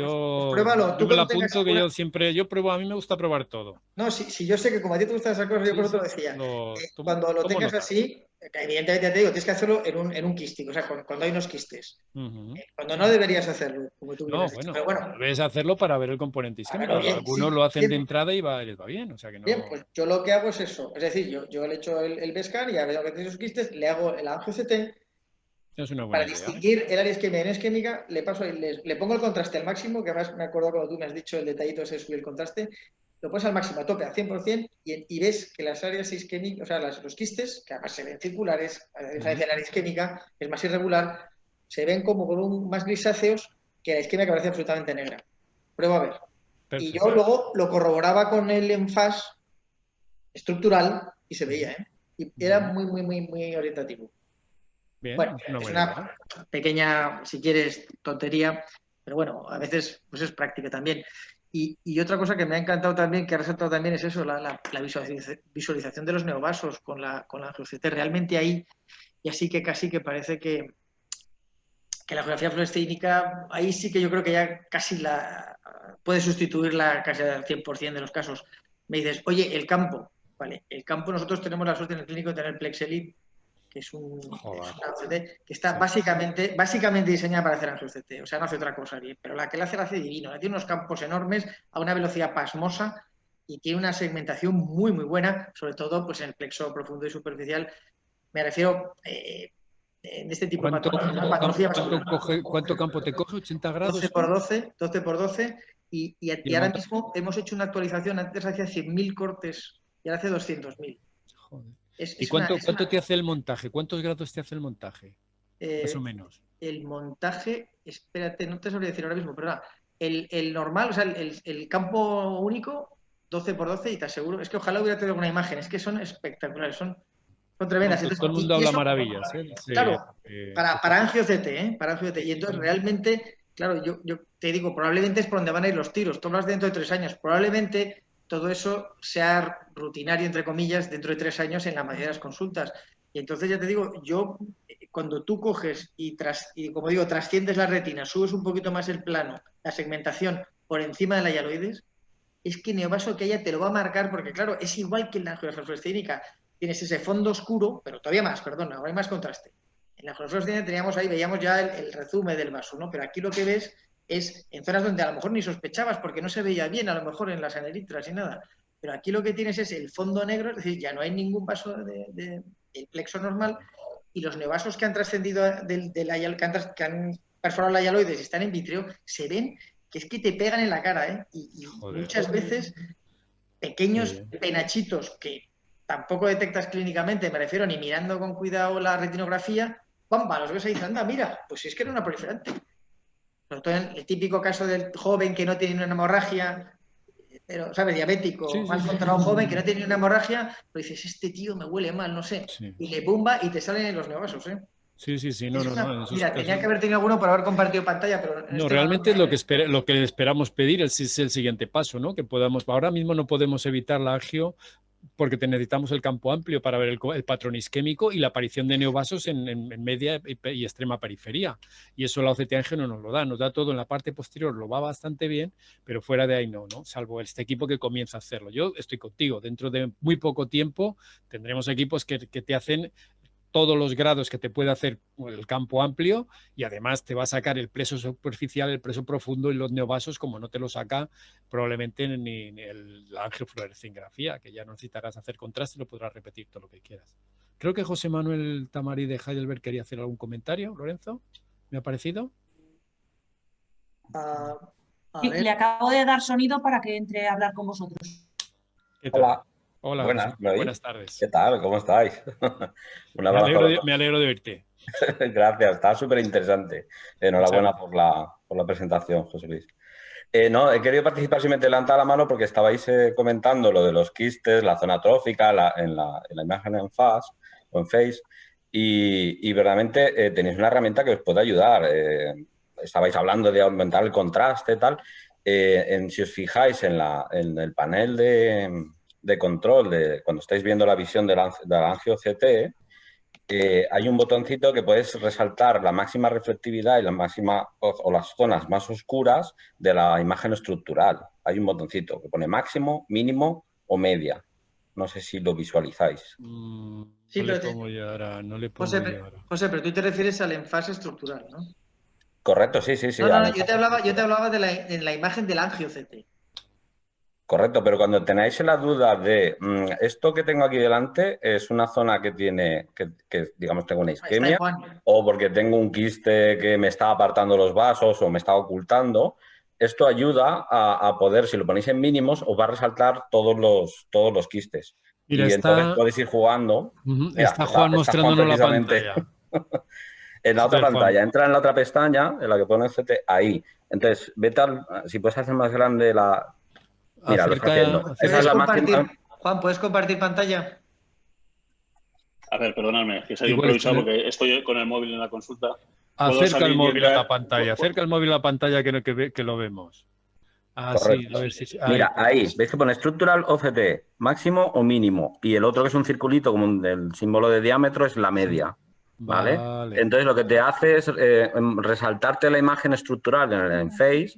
pruébalo, yo tú me lo cuando tengas apunto que una... yo pruebo, a mí me gusta probar todo. No, si yo sé que como a ti te gustan esas cosas, yo Sí, por eso sí, lo decía. tomo, Cuando lo tomo tengas nota. así, evidentemente ya te digo, tienes que hacerlo en un quístico, o sea, cuando hay unos quistes. Cuando no Sí. deberías hacerlo, como tú bien No, has dicho. Pero bueno, bueno, debes hacerlo para ver el componente para isquémico. verlo bien, Algunos sí, lo hacen de bien. entrada y les va bien, o sea que Bien, no, pues yo lo que hago es eso. Es decir, yo le echo el BESCAN y a ver que tiene sus quistes, le hago el AngioCT es una buena para idea. distinguir el área isquémica y no isquémica, le paso le pongo el contraste al máximo, que además me acuerdo cuando tú me has dicho el detallito ese de subir el contraste, lo pones al máximo, a tope, al 100%, y ves que las áreas isquémicas, o sea, los quistes, que además se ven circulares, a diferencia de la área isquémica, es más irregular, se ven como con más grisáceos que la isquemia que parece absolutamente negra. Prueba a ver. Y yo Perfecto. luego lo corroboraba con el ENFAS estructural y se veía, ¿eh? Y era Bueno, muy, muy, muy, muy orientativo. bien, Bueno, es una es buena idea. una pequeña, si quieres, tontería, pero bueno, a veces pues es práctica también. Y otra cosa que me ha encantado también, que ha resaltado también, es eso, la visualización de los neovasos con la AngioCT. Realmente ahí, y así que casi que parece que la geografía fluorescénica, ahí sí que yo creo que ya casi puede sustituirla casi al 100% de los casos. Me dices, oye, el campo, vale, el campo nosotros tenemos la suerte en el clínico de tener Plexelite, que es Joder. una OCT que está Sí. básicamente diseñada para hacer AngioCT, o sea, no hace otra cosa bien, pero la que la hace divino, tiene unos campos enormes a una velocidad pasmosa y tiene una segmentación muy, muy buena, sobre todo pues en el plexo profundo y superficial. Me refiero en este tipo de patología vascular. ¿Cuánto campo te coge? ¿80 grados? 12 por 12, 12 por 12, ¿Y y el ahora montaje? mismo hemos hecho una actualización, antes hacía 100.000 cortes y ahora hace 200.000. Joder. Es, ¿Y es una, es cuánto una te hace el montaje? ¿Cuántos grados te hace el montaje? Más o eh, menos. el montaje, espérate, no te sabría decir ahora mismo, pero nada, el normal, o sea, el campo único, 12 por 12, y te aseguro, es que ojalá hubiera tenido alguna imagen, es que son espectaculares, son No, tremendas. todo Entonces, el y, mundo y habla eso, maravillas, ¿eh? claro, De para AngioCT, ¿eh? Para AngioCT. sí, Y sí, entonces sí. realmente, claro, yo te digo, probablemente es por donde van a ir los tiros. Tú hablas dentro de 3 años. Probablemente todo eso sea rutinario, entre comillas, dentro de 3 años en la mayoría de las consultas. Y entonces ya te digo, cuando tú coges y como digo, trasciendes la retina, subes un poquito más el plano, la segmentación por encima de la hialoides, es que neovaso que haya te lo va a marcar porque, claro, es igual que en la angiografía fluorescénica. Tienes ese fondo oscuro, pero todavía más, perdona, ahora hay más contraste. En la angiografía teníamos ahí, veíamos ya el rezume del vaso, ¿no? Pero aquí lo que ves es en zonas donde a lo mejor ni sospechabas porque no se veía bien, a lo mejor en las aneritras y nada. Pero aquí lo que tienes es el fondo negro, es decir, ya no hay ningún vaso del plexo normal y los neovasos que han trascendido que han perforado la hialoides y están en vitrio, se ven que es que te pegan en la cara, ¿eh? Y Joder, muchas veces qué pequeños bien. penachitos que tampoco detectas clínicamente, me refiero ni mirando con cuidado la retinografía, ¡pamba! Los ves ahí y dices, anda, mira, pues si es que era una proliferante. Sobre todo en el típico caso del joven que no tiene una hemorragia, pero, ¿sabes? Diabético, Sí, mal sí, sí. controlado, joven, que no tiene una hemorragia, pero dices, este tío me huele mal, no sé. Sí, Y le pumba y te salen los neovasos, ¿eh? sí, sí, sí. No, Es no, no. En una... esos Mira, tenía que casos. haber tenido alguno por haber compartido pantalla, pero en No, este realmente es momento... lo que esperamos pedir es el siguiente paso, ¿no? Que podamos, ahora mismo no podemos evitar la angio porque necesitamos el campo amplio para ver el patrón isquémico y la aparición de neovasos en media y extrema periferia. Y eso la OCT Angio no nos da todo en la parte posterior, lo va bastante bien, pero fuera de ahí no, ¿no? Salvo este equipo que comienza a hacerlo. Yo estoy contigo, dentro de muy poco tiempo tendremos equipos que te hacen todos los grados que te puede hacer el campo amplio y además te va a sacar el preso superficial, el preso profundo y los neovasos como no te lo saca probablemente ni la angiofluorescencia, que ya no necesitarás hacer contraste y lo podrás repetir todo lo que quieras. Creo que José Manuel Tamari de Heidelberg quería hacer algún comentario, Lorenzo. ¿Me ha parecido? A ver. Le acabo de dar sonido para que entre a hablar con vosotros. ¿Qué tal? Hola. Hola, Buenas, José. ¿me oís? Buenas tardes. ¿Qué tal? ¿Cómo estáis? Un abrazo a los dos. Me alegro de verte. Gracias, está súper interesante. Enhorabuena por la presentación, José Luis. No, he querido participar si me te levanta la mano porque estabais comentando lo de los quistes, la zona trófica, en la imagen en FAS o en FACE y verdaderamente tenéis una herramienta que os puede ayudar. Estabais hablando de aumentar el contraste y tal. Si os fijáis en el panel de control, cuando estáis viendo la visión de la angio CT, hay un botoncito que puedes resaltar la máxima reflectividad y la máxima o las zonas más oscuras de la imagen estructural. Hay un botoncito que pone máximo, mínimo o media. No sé si lo visualizáis. Sí, no le pongo yo ahora. José, pero tú te refieres al enfase estructural, ¿no? Correcto, sí. No, yo te hablaba de la imagen del angio CT. Correcto, pero cuando tenéis la duda de esto que tengo aquí delante es una zona que tiene, que digamos tengo una isquemia o porque tengo un quiste que me está apartando los vasos o me está ocultando, esto ayuda a poder, si lo ponéis en mínimos, os va a resaltar todos los quistes. Mira, y entonces podéis ir jugando. Mira, está Juan mostrándonos la pantalla. En la otra pantalla, entra en la otra pestaña, en la que pone CT, ahí. Entonces, vete si puedes hacer más grande la... Mira, lo está haciendo. Esa es la máxima. Juan, ¿puedes compartir pantalla? A ver, perdonadme, que se ha improvisado porque estoy con el móvil en la consulta. Acerca el móvil a la pantalla, acerca el móvil a la pantalla que lo vemos. Sí, a ver si... Mira, ahí, veis que pone Structural OCT, máximo o mínimo. Y el otro que es un circulito, como el símbolo de diámetro, es la media. ¿Vale? Entonces lo que te hace es resaltarte la imagen estructural en Face,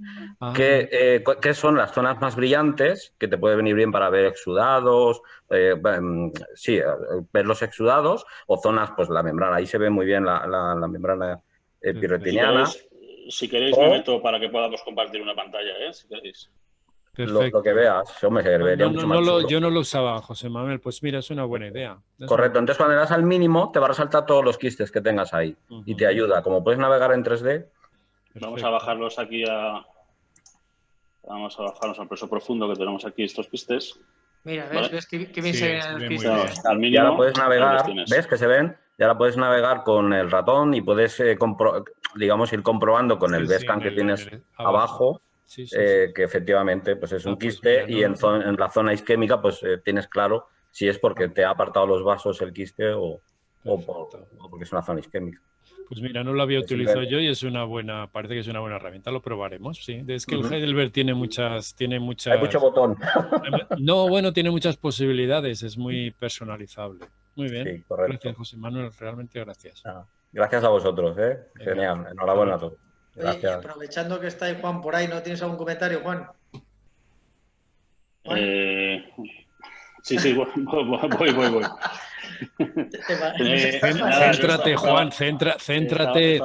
que son las zonas más brillantes, que te puede venir bien para ver exudados, ver los exudados, o zonas, pues la membrana, ahí se ve muy bien la membrana epirretiniana. Si queréis me meto para que podamos compartir una pantalla, si queréis. Lo que veas, hombre, se vería mucho más chulo. Yo no lo usaba, José Manuel, pues mira, es una buena idea. Correcto, entonces cuando le das al mínimo te va a resaltar todos los quistes que tengas ahí y te ayuda. Como puedes navegar en 3D... Perfecto. Vamos a bajarlos aquí Vamos a bajarnos al preso profundo que tenemos aquí estos quistes. Mira, ¿ves qué bien se ven los quistes? Y ahora puedes navegar, ¿ves que se ven? Y ahora puedes navegar con el ratón y puedes, digamos, ir comprobando con el Vescan que tienes abajo. Que efectivamente pues es un quiste y en la zona isquémica pues tienes claro si es porque te ha apartado los vasos el quiste o porque es una zona isquémica. Pues mira, no lo había utilizado yo y parece que es una buena herramienta, lo probaremos, sí. Es que el Heidelberg tiene muchas... Hay mucho botón. No, bueno, tiene muchas posibilidades, es muy personalizable. Muy bien, sí, correcto. Gracias José Manuel, realmente gracias. Gracias a vosotros, genial, enhorabuena a todos. Oye, y aprovechando que está Juan por ahí, ¿no tienes algún comentario, Juan? Sí, voy. Céntrate, Juan, céntrate.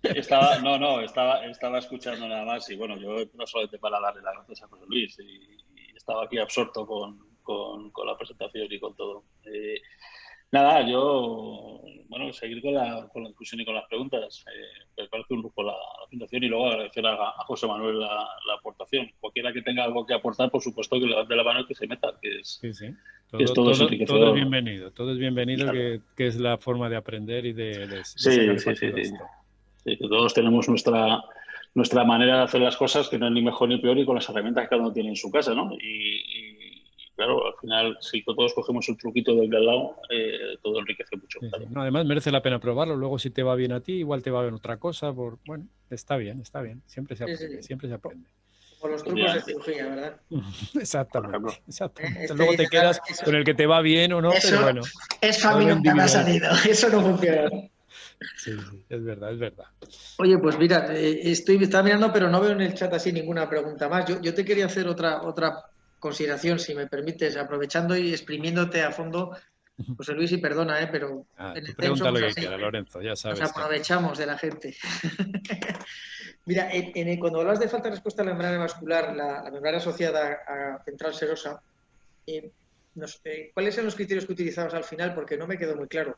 Estaba escuchando nada más y bueno, yo no solamente para darle las gracias a José Luis y estaba aquí absorto con la presentación y con todo. Nada, yo, seguir con la discusión y con las preguntas. Me parece un lujo la presentación y luego agradecer a José Manuel la aportación. Cualquiera que tenga algo que aportar, por supuesto, que levante la mano y que se meta, que es, todo es enriquecedor. Todo es bienvenido, claro. que es la forma de aprender y de sí, que todos tenemos nuestra manera de hacer las cosas, que no es ni mejor ni peor, y con las herramientas que cada uno tiene en su casa, ¿no? Y claro, al final, si todos cogemos el truquito del de al lado, todo enriquece mucho. Sí, Claro. sí. No, además merece la pena probarlo. Luego, si te va bien a ti, igual te va bien otra cosa. Bueno, está bien, está bien. Siempre se Sí, aprende, sí. siempre se aprende. Como los trucos de cirugía, ¿verdad? Exactamente, exactamente. Este Luego te dice, quedas eso, con el que te va bien o no, pero bueno, eso a todo mí lo nunca me ha individual. salido, eso no funciona. Sí, sí, es verdad, es verdad. Oye, pues mira, estaba mirando, pero no veo en el chat así ninguna pregunta más. Yo te quería hacer otra consideración, si me permites, aprovechando y exprimiéndote a fondo, José Luis, y perdona, pero en Tú el CEM pregunta lo somos que así, quieras, Lorenzo, ya nos sabes que... aprovechamos de la gente. Mira, cuando hablas de falta de respuesta a la membrana vascular, la membrana asociada a central serosa, ¿cuáles son los criterios que utilizabas al final? Porque no me quedó muy claro.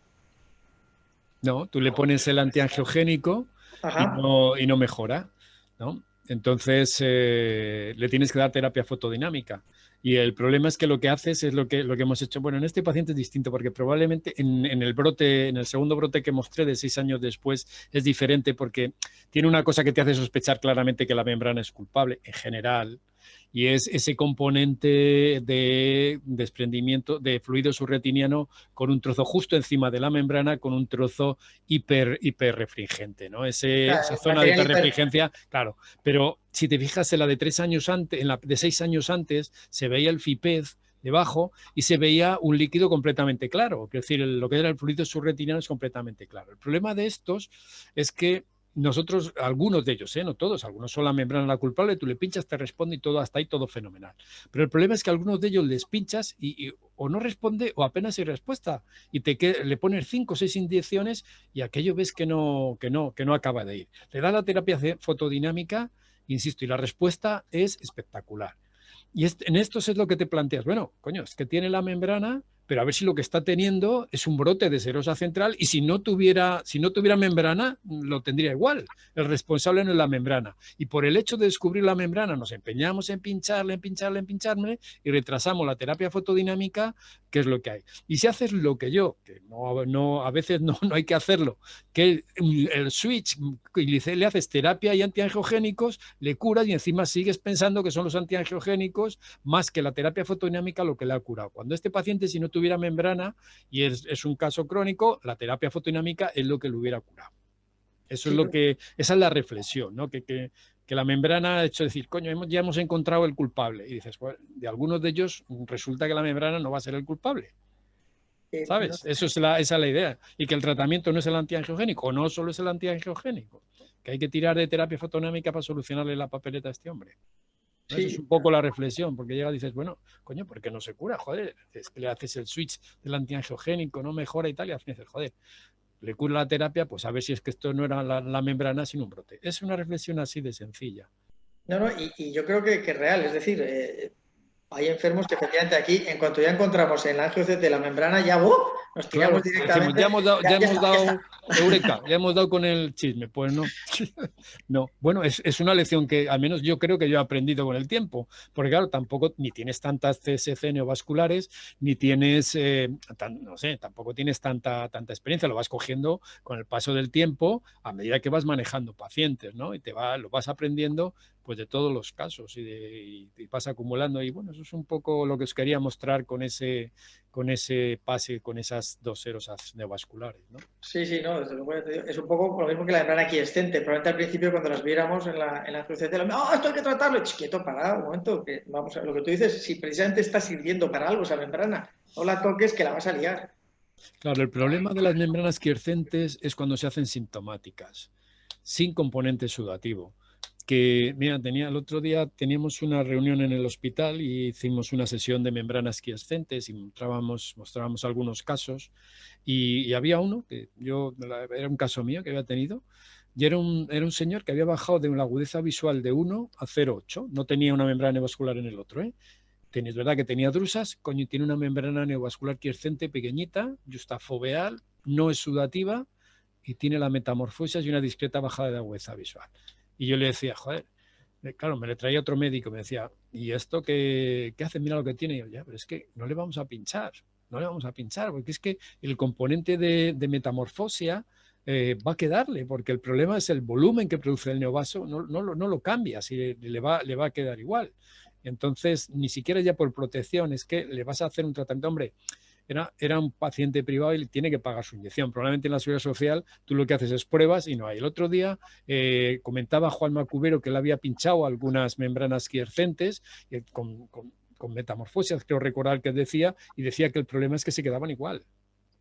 No, tú le pones el antiangiogénico Ajá. y no mejora, ¿no? Entonces le tienes que dar terapia fotodinámica. Y el problema es que lo que haces es lo que hemos hecho. Bueno, en este paciente es distinto porque probablemente en el brote, en el segundo brote que mostré de 6 años después, es diferente porque tiene una cosa que te hace sospechar claramente que la membrana es culpable en general. Y es ese componente de desprendimiento de fluido subretiniano con un trozo justo encima de la membrana, con un trozo hiperrefringente, ¿no? Esa zona de hiperrefringencia, claro. Pero si te fijas en la de 3 años antes, en la de 6 años antes, se veía el FIPEZ debajo y se veía un líquido completamente claro. Es decir, lo que era el fluido subretiniano es completamente claro. El problema de estos es que nosotros, algunos de ellos, no todos, algunos son la membrana la culpable, tú le pinchas, te responde y todo, hasta ahí todo fenomenal. Pero el problema es que algunos de ellos les pinchas y o no responde o apenas hay respuesta y le pones 5 o 6 inyecciones y aquello ves que no acaba de ir. Le das la terapia fotodinámica, insisto, y la respuesta es espectacular. Y en estos es lo que te planteas. Bueno, coño, es que tiene la membrana, pero a ver si lo que está teniendo es un brote de serosa central y si no tuviera membrana, lo tendría igual. El responsable no es la membrana. Y por el hecho de descubrir la membrana, nos empeñamos en pincharle y retrasamos la terapia fotodinámica, que es lo que hay. Y si haces lo que yo, que a veces no hay que hacerlo, que el switch, le haces terapia y antiangiogénicos, le curas y encima sigues pensando que son los antiangiogénicos más que la terapia fotodinámica lo que le ha curado. Cuando este paciente, si no tuviera membrana y es un caso crónico, la terapia fotodinámica es lo que le hubiera curado. Eso es esa es la reflexión, ¿no? Que la membrana ha hecho decir, coño, ya hemos encontrado el culpable. Y dices, bueno, de algunos de ellos resulta que la membrana no va a ser el culpable. ¿Sabes? No. Esa es la idea. Y que el tratamiento no es el antiangiogénico, o no solo es el antiangiogénico. Que hay que tirar de terapia fotodinámica para solucionarle la papeleta a este hombre. ¿No? Sí. Esa es un poco la reflexión, porque llega y dices, bueno, coño, ¿por qué no se cura? Joder, es que le haces el switch del antiangiogénico, no mejora y tal, y al final dices, joder, le cura la terapia, pues a ver si es que esto no era la membrana sino un brote. Es una reflexión así de sencilla. No, y yo creo que es real, es decir, hay enfermos que efectivamente aquí, en cuanto ya encontramos el angio de la membrana, ya nos tiramos directamente. Decimos, ya hemos dado eureka, ya hemos dado con el chisme. Pues no. No. Bueno, es una lección que al menos yo creo que yo he aprendido con el tiempo. Porque claro, tampoco ni tienes tantas CSF neovasculares, ni tienes, no sé, tampoco tienes tanta experiencia. Lo vas cogiendo con el paso del tiempo a medida que vas manejando pacientes, ¿no? Y lo vas aprendiendo pues de todos los casos y vas acumulando. Y bueno, eso es un poco lo que os quería mostrar con ese pase, con esas dos serosas neovasculares, ¿no? Sí, no, desde luego es un poco lo mismo que la membrana quiescente. Probablemente al principio cuando las viéramos en la cruceta, esto hay que tratarlo. Quieto, parado, un momento, que vamos a lo que tú dices, si precisamente está sirviendo para algo esa membrana, no la toques que la vas a liar. Claro, el problema de las membranas quiescentes es cuando se hacen sintomáticas, sin componente sudativo. Que, mira, el otro día teníamos una reunión en el hospital y hicimos una sesión de membranas quiescentes y mostrábamos algunos casos y había uno que era un caso mío que había tenido y era un señor que había bajado de una agudeza visual de 1 a 0,8, no tenía una membrana neovascular en el otro, ¿eh? Es verdad que tenía drusas, coño, tiene una membrana neovascular quiescente pequeñita, justafoveal, no es sudativa y tiene la metamorfosis y una discreta bajada de agudeza visual. Y yo le decía, joder, claro, me le traía otro médico, me decía, ¿y esto qué hace? Mira lo que tiene. Y yo, ya, pero es que no le vamos a pinchar, porque es que el componente de metamorfosia va a quedarle, porque el problema es el volumen que produce el neovaso, no lo cambias y le va a quedar igual. Entonces, ni siquiera ya por protección, es que le vas a hacer un tratamiento, hombre, era un paciente privado y tiene que pagar su inyección. Probablemente en la seguridad social tú lo que haces es pruebas y no hay. El otro día comentaba Juan Macubero que él había pinchado algunas membranas quiescentes con metamorfosis, creo recordar que decía, y decía que el problema es que se quedaban igual.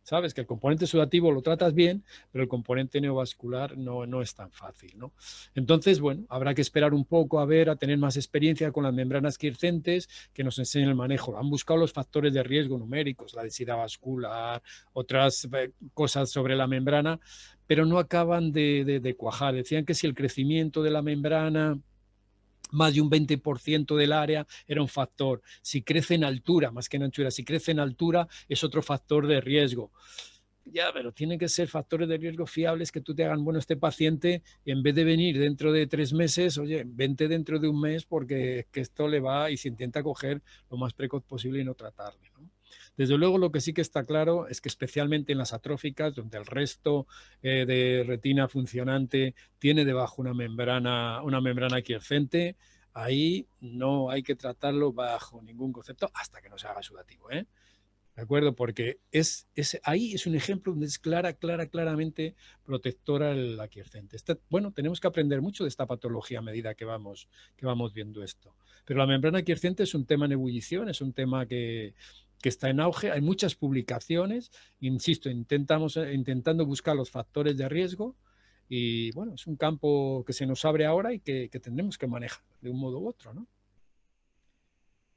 ¿Sabes? Que el componente sudativo lo tratas bien, pero el componente neovascular no es tan fácil, ¿no? Entonces, bueno, habrá que esperar un poco a tener más experiencia con las membranas quiescentes que nos enseñen el manejo. Han buscado los factores de riesgo numéricos, la densidad vascular, otras cosas sobre la membrana, pero no acaban de cuajar. Decían que si el crecimiento de la membrana más de un 20% del área era un factor. Si crece en altura, más que en anchura, si crece en altura es otro factor de riesgo. Ya, pero tienen que ser factores de riesgo fiables que tú te hagan, bueno, este paciente, en vez de venir dentro de 3 meses, oye, vente dentro de un mes porque que esto le va y se intenta coger lo más precoz posible y no tratarle, ¿no? Desde luego, lo que sí que está claro es que especialmente en las atróficas, donde el resto de retina funcionante tiene debajo una membrana quiescente, ahí no hay que tratarlo bajo ningún concepto hasta que no se haga sudativo, ¿eh? ¿De acuerdo? Porque ahí es un ejemplo donde es claramente protectora la quiescente. Bueno, tenemos que aprender mucho de esta patología a medida que vamos viendo esto. Pero la membrana quiescente es un tema en ebullición, es un tema que está en auge. Hay muchas publicaciones, insisto, intentando buscar los factores de riesgo y, bueno, es un campo que se nos abre ahora y que tendremos que manejar de un modo u otro, ¿no?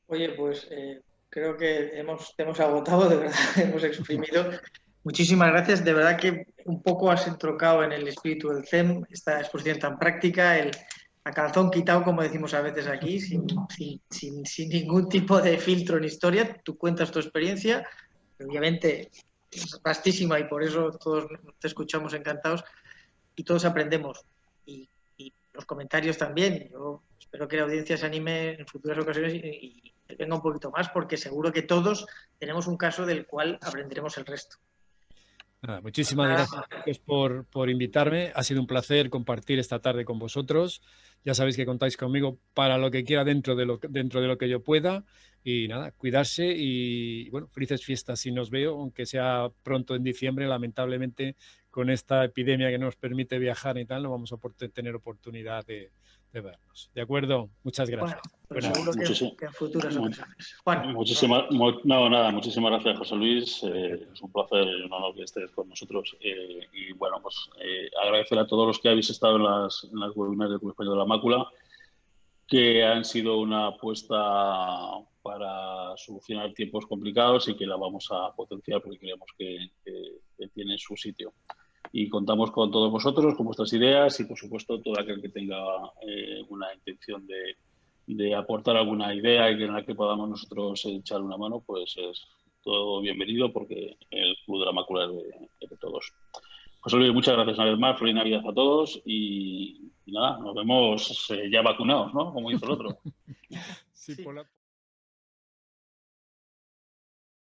Oye, pues creo que te hemos agotado, de verdad, hemos exprimido. Muchísimas gracias, de verdad que un poco has entrocado en el espíritu del CEM, esta exposición tan práctica, a calzón quitado, como decimos a veces aquí, sin ningún tipo de filtro ni historia. Tú cuentas tu experiencia, obviamente es vastísima y por eso todos te escuchamos encantados y todos aprendemos. Y los comentarios también. Yo espero que la audiencia se anime en futuras ocasiones y venga un poquito más, porque seguro que todos tenemos un caso del cual aprenderemos el resto. Nada, muchísimas gracias por invitarme. Ha sido un placer compartir esta tarde con vosotros. Ya sabéis que contáis conmigo para lo que quiera dentro de lo que yo pueda. Y nada, cuidarse y, bueno, felices fiestas si nos veo, aunque sea pronto en diciembre. Lamentablemente, con esta epidemia que no nos permite viajar y tal, no vamos a tener oportunidad de vernos. ¿De acuerdo? Muchas gracias. Bueno, seguro que en futuras ocasiones. Juan. Muchísimas gracias, José Luis. Es un placer y un honor que estés con nosotros. Y bueno, pues agradecer a todos los que habéis estado en las webinars del Club Español de la Mácula, que han sido una apuesta para solucionar tiempos complicados y que la vamos a potenciar porque creemos que tiene su sitio. Y contamos con todos vosotros, con vuestras ideas y, por supuesto, todo aquel que tenga una intención de aportar alguna idea y en la que podamos nosotros echar una mano, pues es todo bienvenido porque el Club de la Mácula es de todos. José Luis, muchas gracias una vez más. Feliz Navidad a todos y nada, nos vemos ya vacunados, ¿no? Como dice el otro. Sí, por la...